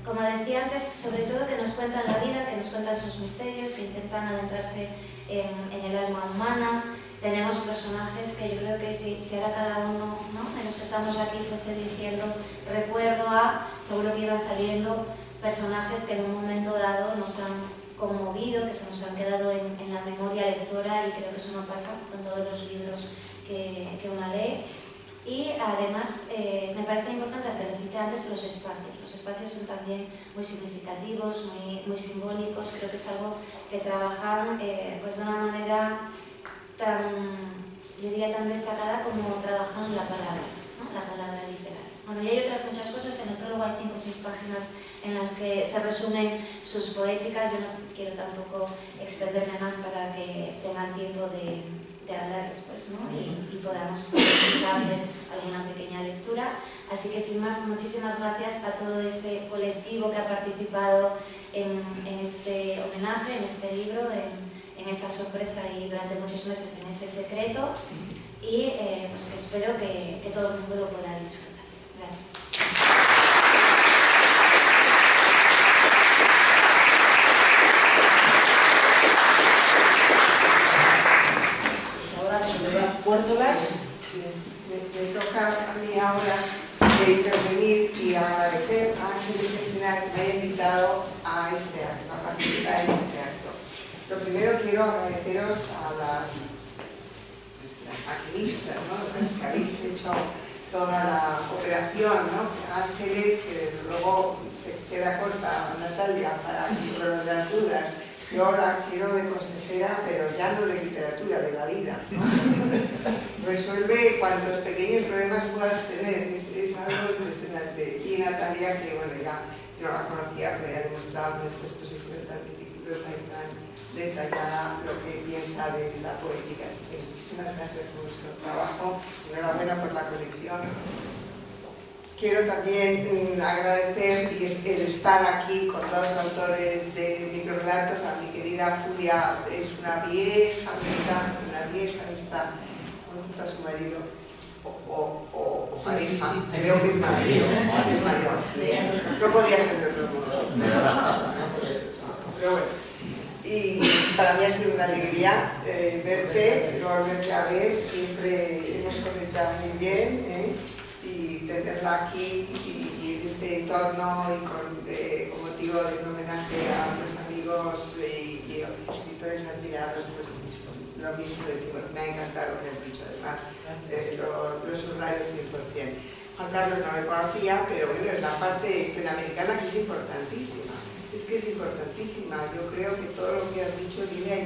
Como decía antes, sobre todo que nos cuentan la vida, que nos cuentan sus misterios, que intentan adentrarse en el alma humana. Tenemos personajes que yo creo que si ahora cada uno, ¿no?, de los que estamos aquí fuese diciendo recuerdo a, seguro que iban saliendo personajes que en un momento dado nos han conmovido, que se nos han quedado en la memoria lectora, y creo que eso no pasa con todos los libros que una lee. Y además me parece importante, que lo cité antes, los espacios. Los espacios son también muy significativos, muy simbólicos. Creo que es algo que trabajan pues de una manera yo diría tan destacada como trabajan la palabra, ¿no? La palabra literaria. Bueno, y hay otras muchas cosas. En el prólogo hay 5 o 6 páginas en las que se resumen sus poéticas. Yo no quiero tampoco extenderme más para que tengan tiempo de hablar después, ¿no? y podamos darle alguna pequeña lectura. Así que sin más, muchísimas gracias a todo ese colectivo que ha participado en este homenaje, en este libro, en esa sorpresa y durante muchos meses en ese secreto, y pues que espero que todo el mundo lo pueda disfrutar. Gracias. Puertolas. Me toca a mí ahora intervenir y agradecer a Ángeles Encinar que me haya invitado a este acto, a participar en este acto. Lo primero quiero agradeceros a las maquinistas, ¿no? Los que habéis hecho toda la operación, ¿no? Ángeles, que desde luego se queda corta, Natalia, para lo de las dudas. Yo ahora quiero de consejera, pero ya no de literatura, de la vida, ¿no? Resuelve cuantos pequeños problemas puedas tener, es algo impresionante. Y Natalia, que bueno, ya yo la conocía, pero ya ha demostrado en esta exposición tan meticulosa y tan detallada lo que piensa de la poética. Así que muchísimas gracias por vuestro trabajo, enhorabuena por la colección. Quiero también agradecer el estar aquí con dos autores de microrelatos. A mi querida Julia, es una vieja amistad, junto a su marido o pareja. Sí. Creo que es marido. No podía ser de otro modo. Pero bueno. Y para mí ha sido una alegría verte, volverte a ver. Siempre hemos conectado muy bien, y tenerla aquí y en este entorno y con motivo de un homenaje a los amigos y escritores admirados, pues lo mismo decimos. Me ha encantado lo que has dicho, además lo subrayo 100%. Juan Carlos no lo conocía, pero bueno, es la parte hispanoamericana que es importantísima. Es que es importantísima. Yo creo que todo lo que has dicho viene a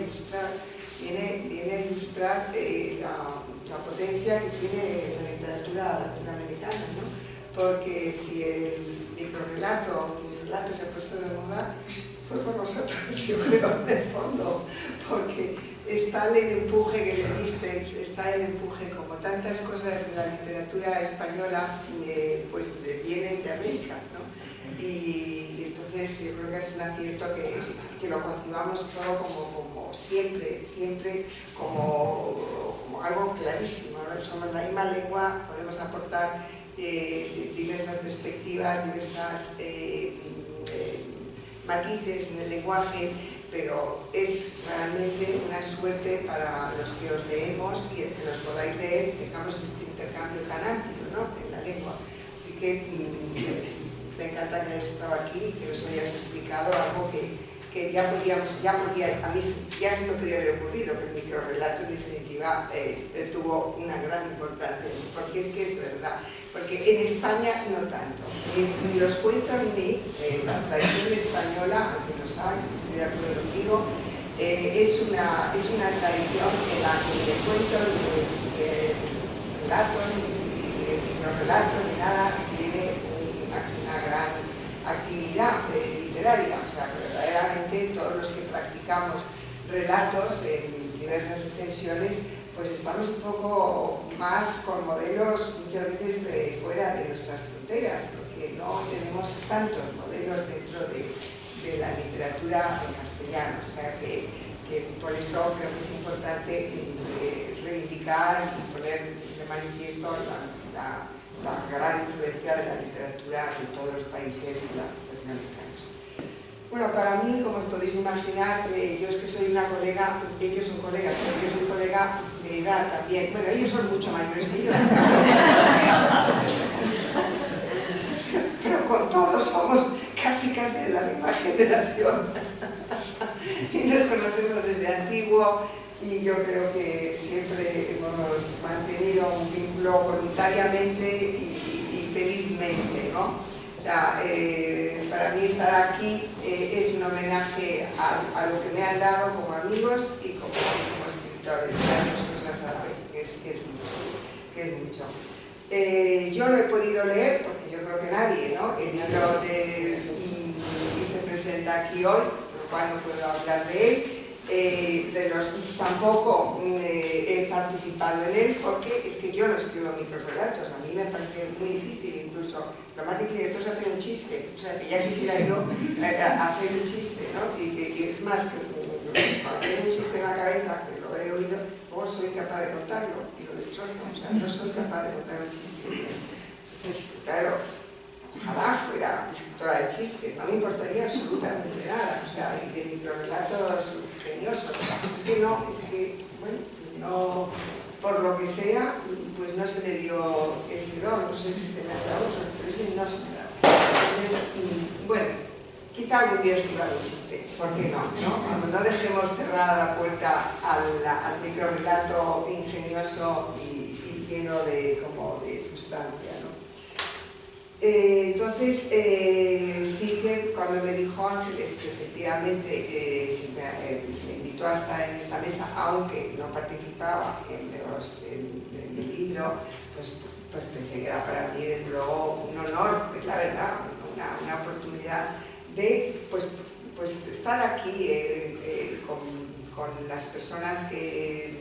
ilustrar la potencia que tiene la literatura latinoamericana, ¿no? Porque si el microrelato se ha puesto de moda, fue por vosotros, yo creo, en el fondo, porque está el empuje que le disteis, está el empuje, como tantas cosas de la literatura española, pues vienen de América, ¿no? Y entonces yo creo que es un acierto que lo concibamos todo como siempre como algo clarísimo, ¿no? Somos la misma lengua, podemos aportar diversas perspectivas, diversas matices en el lenguaje, pero es realmente una suerte para los que os leemos y el que los podáis leer, tengamos este intercambio tan amplio, ¿no? En la lengua. Así que me encanta que hayas estado aquí y que os hayas explicado algo que ya a mí ya se me podía haber ocurrido, que el microrelato en definitiva tuvo una gran importancia, porque es que es verdad, porque en España no tanto, ni los cuentos ni la tradición española, aunque los hay, estoy de acuerdo contigo, es una tradición en la que ni el cuento, ni el relato, ni el microrelato, ni nada tiene una gran actividad literaria, o sea, que verdaderamente todos los que practicamos relatos en diversas extensiones, pues estamos un poco más con modelos muchas veces fuera de nuestras fronteras, porque no tenemos tantos modelos dentro de la literatura en castellano, o sea que por eso creo que es importante reivindicar y poner de manifiesto la gran influencia de la literatura de todos los países latinoamericanos. Bueno, para mí, como os podéis imaginar, yo es que soy una colega, ellos son colegas, pero yo soy colega de edad también. Bueno, ellos son mucho mayores que yo. Pero con todos somos casi de la misma generación. Y nos conocemos desde antiguo. Y yo creo que siempre hemos mantenido un vínculo voluntariamente y felizmente, ¿no? O sea, para mí estar aquí es un homenaje a lo que me han dado como amigos y como escritores, las dos cosas a la vez, que es mucho. Yo lo he podido leer, porque yo creo que nadie, ¿no? El libro que se presenta aquí hoy, por lo cual no puedo hablar de él. Tampoco he participado en él porque es que yo no escribo microrelatos, a mí me parece muy difícil, incluso lo más difícil de todo es hacer un chiste, o sea que ya quisiera yo hacer un chiste, ¿no? Y es más, cuando tengo un chiste en la cabeza, que lo he oído, luego soy capaz de contarlo y lo destrozo, o sea, no soy capaz de contar un chiste. Entonces, claro, ojalá fuera escritora de chistes, no me importaría absolutamente nada, o sea, y de microrelatos ingeniosos. Es que no, bueno, no, por lo que sea, pues no se me dio ese don, no sé si se me ha dado otro, pero ese no se me ha dado. Entonces, bueno, quizá algún día escriba un chiste, ¿por qué no? No dejemos cerrada la puerta al microrelato ingenioso y lleno de sustancia, ¿no? Entonces, sí que cuando me dijo Ángeles que efectivamente me invitó a estar en esta mesa, aunque no participaba en el libro, pues pensé que era para mí desde luego un honor, es la verdad, una oportunidad de pues estar aquí con las personas que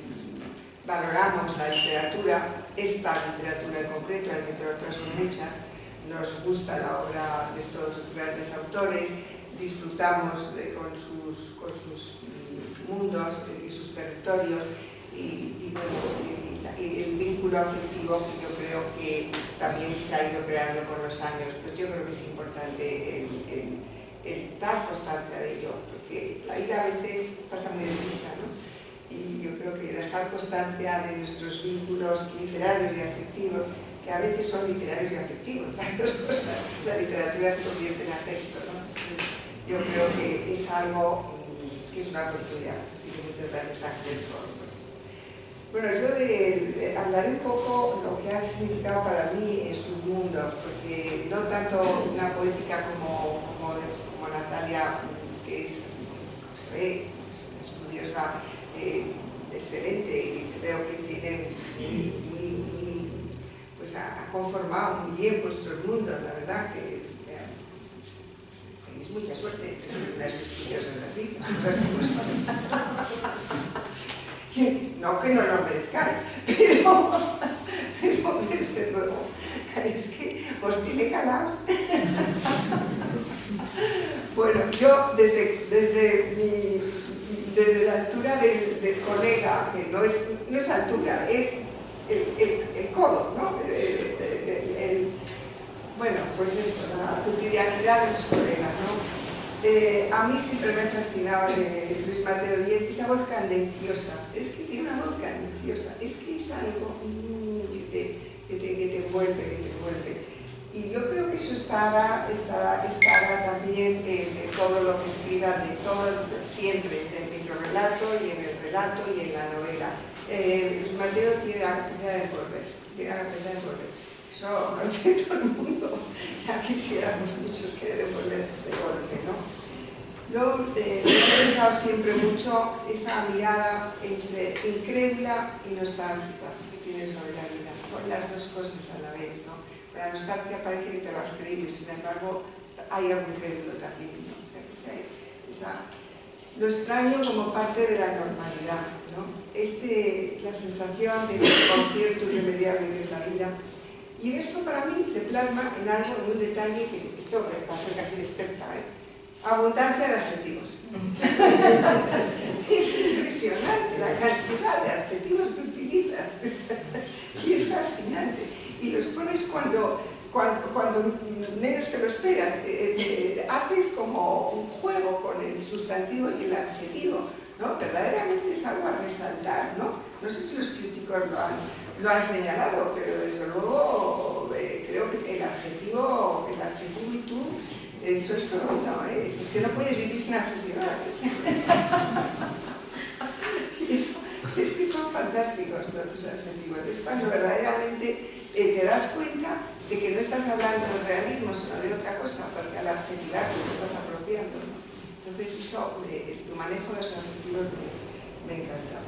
valoramos la literatura, esta literatura en concreto, entre otras son muchas. Nos gusta la obra de estos grandes autores, disfrutamos con sus mundos y sus territorios y el vínculo afectivo que yo creo que también se ha ido creando con los años, pues yo creo que es importante el dar constancia de ello, porque la vida a veces pasa muy deprisa, ¿no? Y yo creo que dejar constancia de nuestros vínculos literarios y afectivos, que a veces son literarios y afectivos, la literatura se convierte en afecto, ¿no? Entonces, yo creo que es algo que es una oportunidad, así que muchas gracias Ángel por... Bueno, yo hablaré un poco lo que ha significado para mí en sus mundos, porque no tanto una poética como Natalia, que es, como se ve, es una estudiosa excelente y creo que tiene pues ha conformado muy bien vuestros mundos, la verdad que tenéis mucha suerte de tener unas estudiosas así. No que no lo merezcáis, pero desde luego es que os tiene calaos. Bueno, yo desde la altura del colega, que no es altura, es el codo, ¿no? Bueno, pues eso, la cotidianidad de los colegas, ¿no? A mí siempre me ha fascinado Luis Mateo Díez, esa voz cadenciosa, es que tiene una voz cadenciosa, es que es algo que te envuelve. Y yo creo que eso estará también de todo lo que escriba, de todo, siempre, en el microrelato y en el relato y en la novela. Luis Mateo tiene la capacidad de envolver, eso no tiene todo el mundo, ya quisiéramos muchos querer envolver de golpe, ¿no? Yo he pensado siempre mucho esa mirada entre incrédula y nostálgica que tiene sobre la vida, con las dos cosas a la vez, ¿no? La nostalgia parece que te lo has creído y sin embargo hay algo incrédulo también, ¿no? O sea, que lo extraño como parte de la normalidad, ¿no? La sensación de desconcierto irremediable que es la vida. Y esto para mí se plasma en algo, en un detalle que esto va a ser casi de experta, abundancia de adjetivos. Es impresionante la cantidad de adjetivos que utilizas y es fascinante. Y los pones cuando menos te lo esperas. Haces como un juego con el sustantivo y el adjetivo, ¿no? Verdaderamente es algo a resaltar, ¿no? No sé si los críticos lo han señalado, pero desde luego creo que el adjetivo y tú, eso es todo, ¿no? Es que no puedes vivir sin adjetivar. Es que son fantásticos, ¿no? Tus adjetivos. Es cuando verdaderamente te das cuenta de que no estás hablando del realismo, sino de otra cosa, porque al adjetivar te lo estás apropiando, ¿no? Entonces eso, tu manejo de los adjetivos me encanta.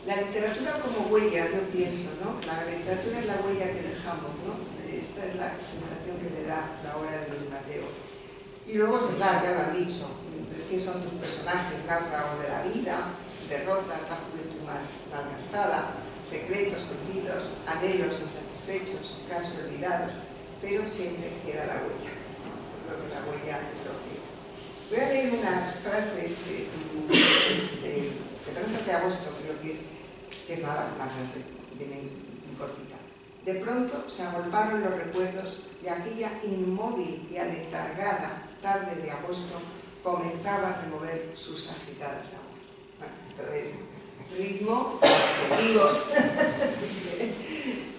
La literatura como huella, yo pienso, ¿no? La literatura es la huella que dejamos, ¿no? Esta es la sensación que me da la obra de Luis Mateo. Y luego es verdad, ya lo han dicho, ¿Qué son tus personajes? Náufragos de la vida, derrotas, la juventud malgastada, secretos olvidos, anhelos insatisfechos, casos olvidados, pero siempre queda la huella. Lo de la huella es lo que... Voy a leer unas frases de Transas de Agosto, creo que es nada, una frase muy cortita. De pronto se agolparon los recuerdos y aquella inmóvil y aletargada tarde de agosto comenzaba a remover sus agitadas aguas. Bueno, esto es ritmo, objetivos,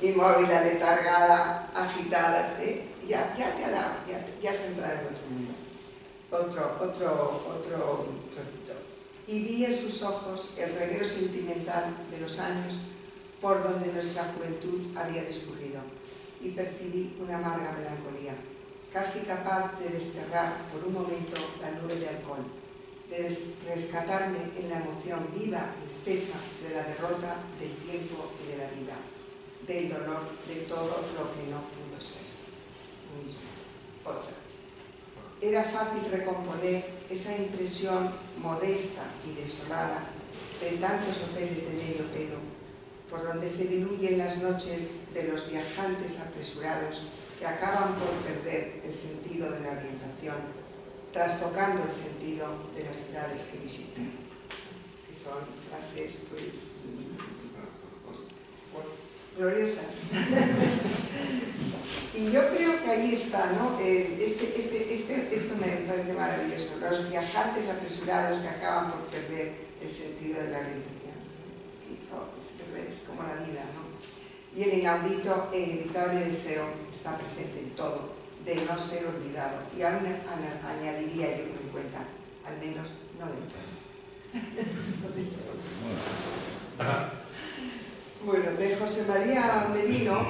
inmóvil, aletargada, agitadas, ya te ha dado, ya has entrado en otro mundo. Otro trocito. Y vi en sus ojos el reguero sentimental de los años por donde nuestra juventud había discurrido, y percibí una amarga melancolía, casi capaz de desterrar por un momento la nube de alcohol, de rescatarme en la emoción viva y espesa de la derrota del tiempo y de la vida, del dolor de todo lo que no pudo ser. Mismo. Otra. Era fácil recomponer esa impresión modesta y desolada de tantos hoteles de medio pelo, por donde se diluyen las noches de los viajantes apresurados que acaban por perder el sentido de la orientación, trastocando el sentido de las ciudades que visitan. Que son frases, pues, gloriosas. Y yo creo que ahí está, ¿no? Esto me parece maravilloso. Los viajantes apresurados que acaban por perder el sentido de la orientación. Es que eso es como la vida, ¿no? Y el inaudito e inevitable deseo está presente en todo, de no ser olvidado. Y aún añadiría yo por mi cuenta, al menos no del todo. Bueno, de José María Merino,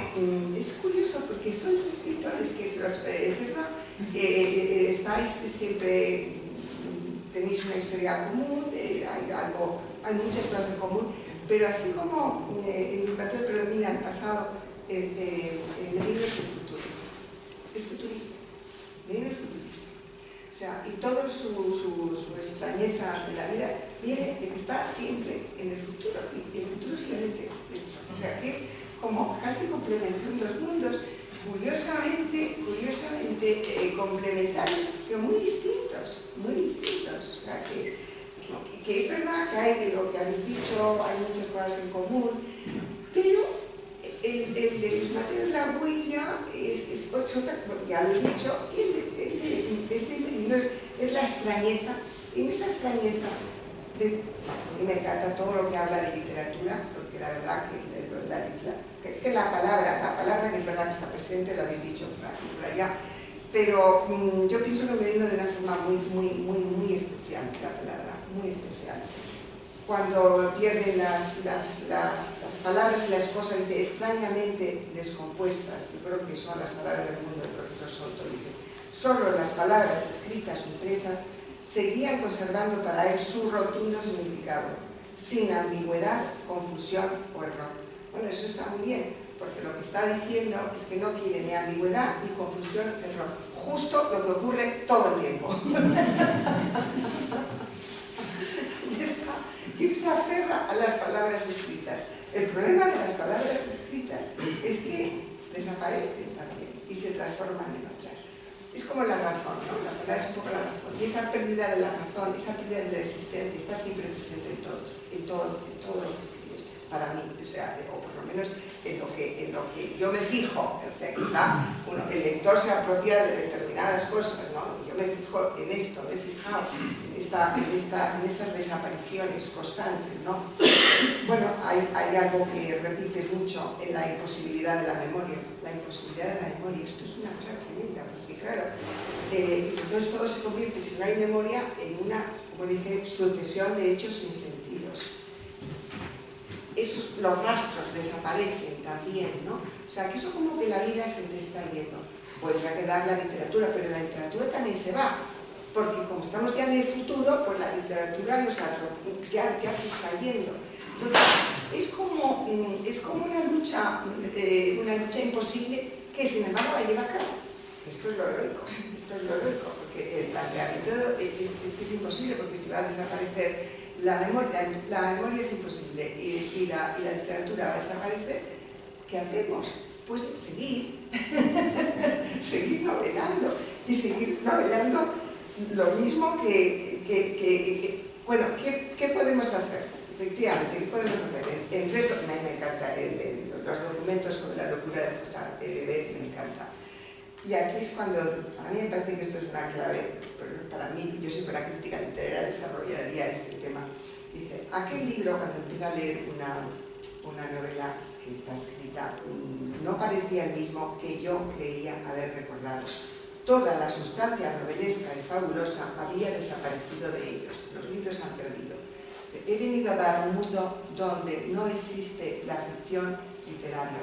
es curioso porque sois escritores que es verdad, estáis siempre, tenéis una historia común, hay muchas cosas en común, pero así como en mi patio predomina el pasado, Merino es el futuro, es futurista, Merino es futurista. O sea, y toda su extrañeza de la vida viene de que está siempre en el futuro, y el futuro se le mete dentro. O sea, que es como casi complementando dos mundos, curiosamente complementarios, pero muy distintos, muy distintos. O sea, que es verdad que hay lo que habéis dicho, hay muchas cosas en común, pero el de Luis Mateo La Huella es otra, ya lo he dicho, y el de Merino es la extrañeza, y en esa extrañeza, y me encanta todo lo que habla de literatura, porque la verdad que es que la palabra que es verdad que está presente, lo habéis dicho por allá, pero yo pienso en Merino de una forma muy especial, la palabra, muy especial. Cuando pierden las palabras y las cosas extrañamente descompuestas, yo creo que son las palabras del mundo del profesor Soto, dice, solo las palabras escritas o impresas seguían conservando para él su rotundo significado, sin ambigüedad, confusión o error. Bueno, eso está muy bien, porque lo que está diciendo es que no quiere ni ambigüedad, ni confusión, ni error. Justo lo que ocurre todo el tiempo. Y se aferra a las palabras escritas. El problema de las palabras escritas es que desaparecen también y se transforman en otras. Es como la razón, ¿no? La palabra es un poco la razón. Y esa pérdida de la razón, esa pérdida de la existencia está siempre presente en todo lo que escribes. Para mí, o sea, o por lo menos en lo que yo me fijo, el lector se apropia de determinadas cosas, ¿no? Yo me fijo en esto, me he fijado en estas desapariciones constantes, ¿no? Bueno, hay algo que repites mucho en la imposibilidad de la memoria. La imposibilidad de la memoria, esto es una cosa tremenda, porque claro, entonces todo se convierte, si no hay memoria, en una, como dice, sucesión de hechos sin sentidos. Los rastros desaparecen también, ¿no? O sea, que eso como que la vida se te está yendo. Vuelve a quedar la literatura, pero la literatura también se va, porque como estamos ya en el futuro, pues la literatura ya se está yendo. Entonces, es como una lucha imposible que sin embargo la lleva a cabo. Esto es lo heroico, porque porque el planteamiento es que es imposible, porque si va a desaparecer la memoria es imposible y la literatura va a desaparecer, ¿qué hacemos? Pues seguir, seguir novelando y seguir novelando lo mismo bueno, ¿qué podemos hacer? Efectivamente, ¿qué podemos hacer? Entre esto, me encanta, los documentos sobre la locura de J.L.B. me encanta. Y aquí es cuando, a mí me parece que esto es una clave, pero para mí, yo siempre la crítica literaria desarrollaría este tema. Dice, aquel libro, cuando empieza a leer una novela que está escrita, no parecía el mismo que yo creía haber recordado. Toda la sustancia novelesca y fabulosa había desaparecido de ellos. Los libros han perdido. He venido a dar un mundo donde no existe la ficción literaria.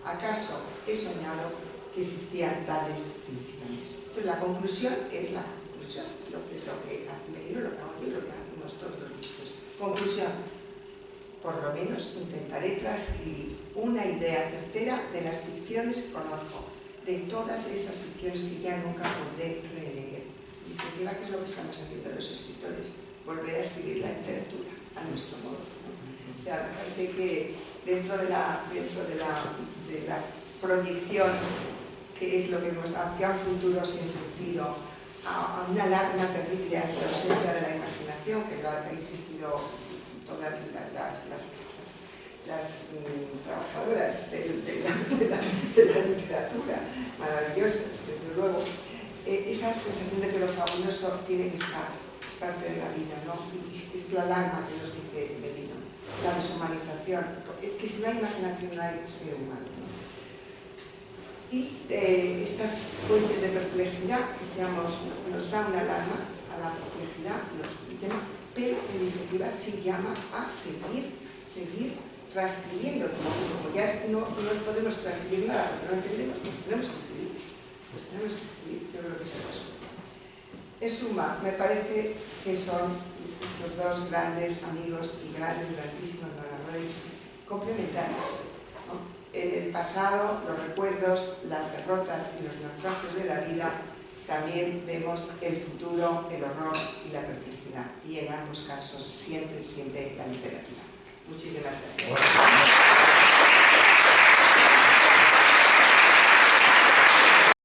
¿Acaso he soñado que existían tales ficciones? Entonces la conclusión es la conclusión, es lo que hace Merino, lo que hacemos todos los libros. Conclusión, por lo menos intentaré transcribir una idea certera de las ficciones que conozco, de todas esas ficciones que ya nunca podré releer. En definitiva, ¿qué es lo que estamos haciendo los escritores? Volver a escribir la literatura a nuestro modo, ¿no? O sea, me parece que dentro de la proyección, que es lo que nos da hacia un futuro sin sentido, a una alarma terrible a la ausencia de la imaginación, que ha existido todas las trabajadoras de la literatura, maravillosas, desde luego, esa sensación de que lo fabuloso tiene que estar, es parte de la vida, ¿no? Es la alarma que nos dice Merino, la deshumanización. Es que si no hay imaginación no hay ser humano, ¿no? Y estas fuentes de perplejidad que nos da una alarma a la perplejidad, pero en definitiva sí llama a seguir transcribiendo, como ya no podemos transcribir nada porque no entendemos, pues tenemos que escribir. Yo creo que es el caso. En suma, me parece que son los dos grandes amigos y grandísimos narradores complementarios, ¿no? En el pasado, los recuerdos, las derrotas y los naufragios de la vida, también vemos el futuro, el horror y la perplejidad. Y en ambos casos, siempre la literatura. Muchísimas gracias.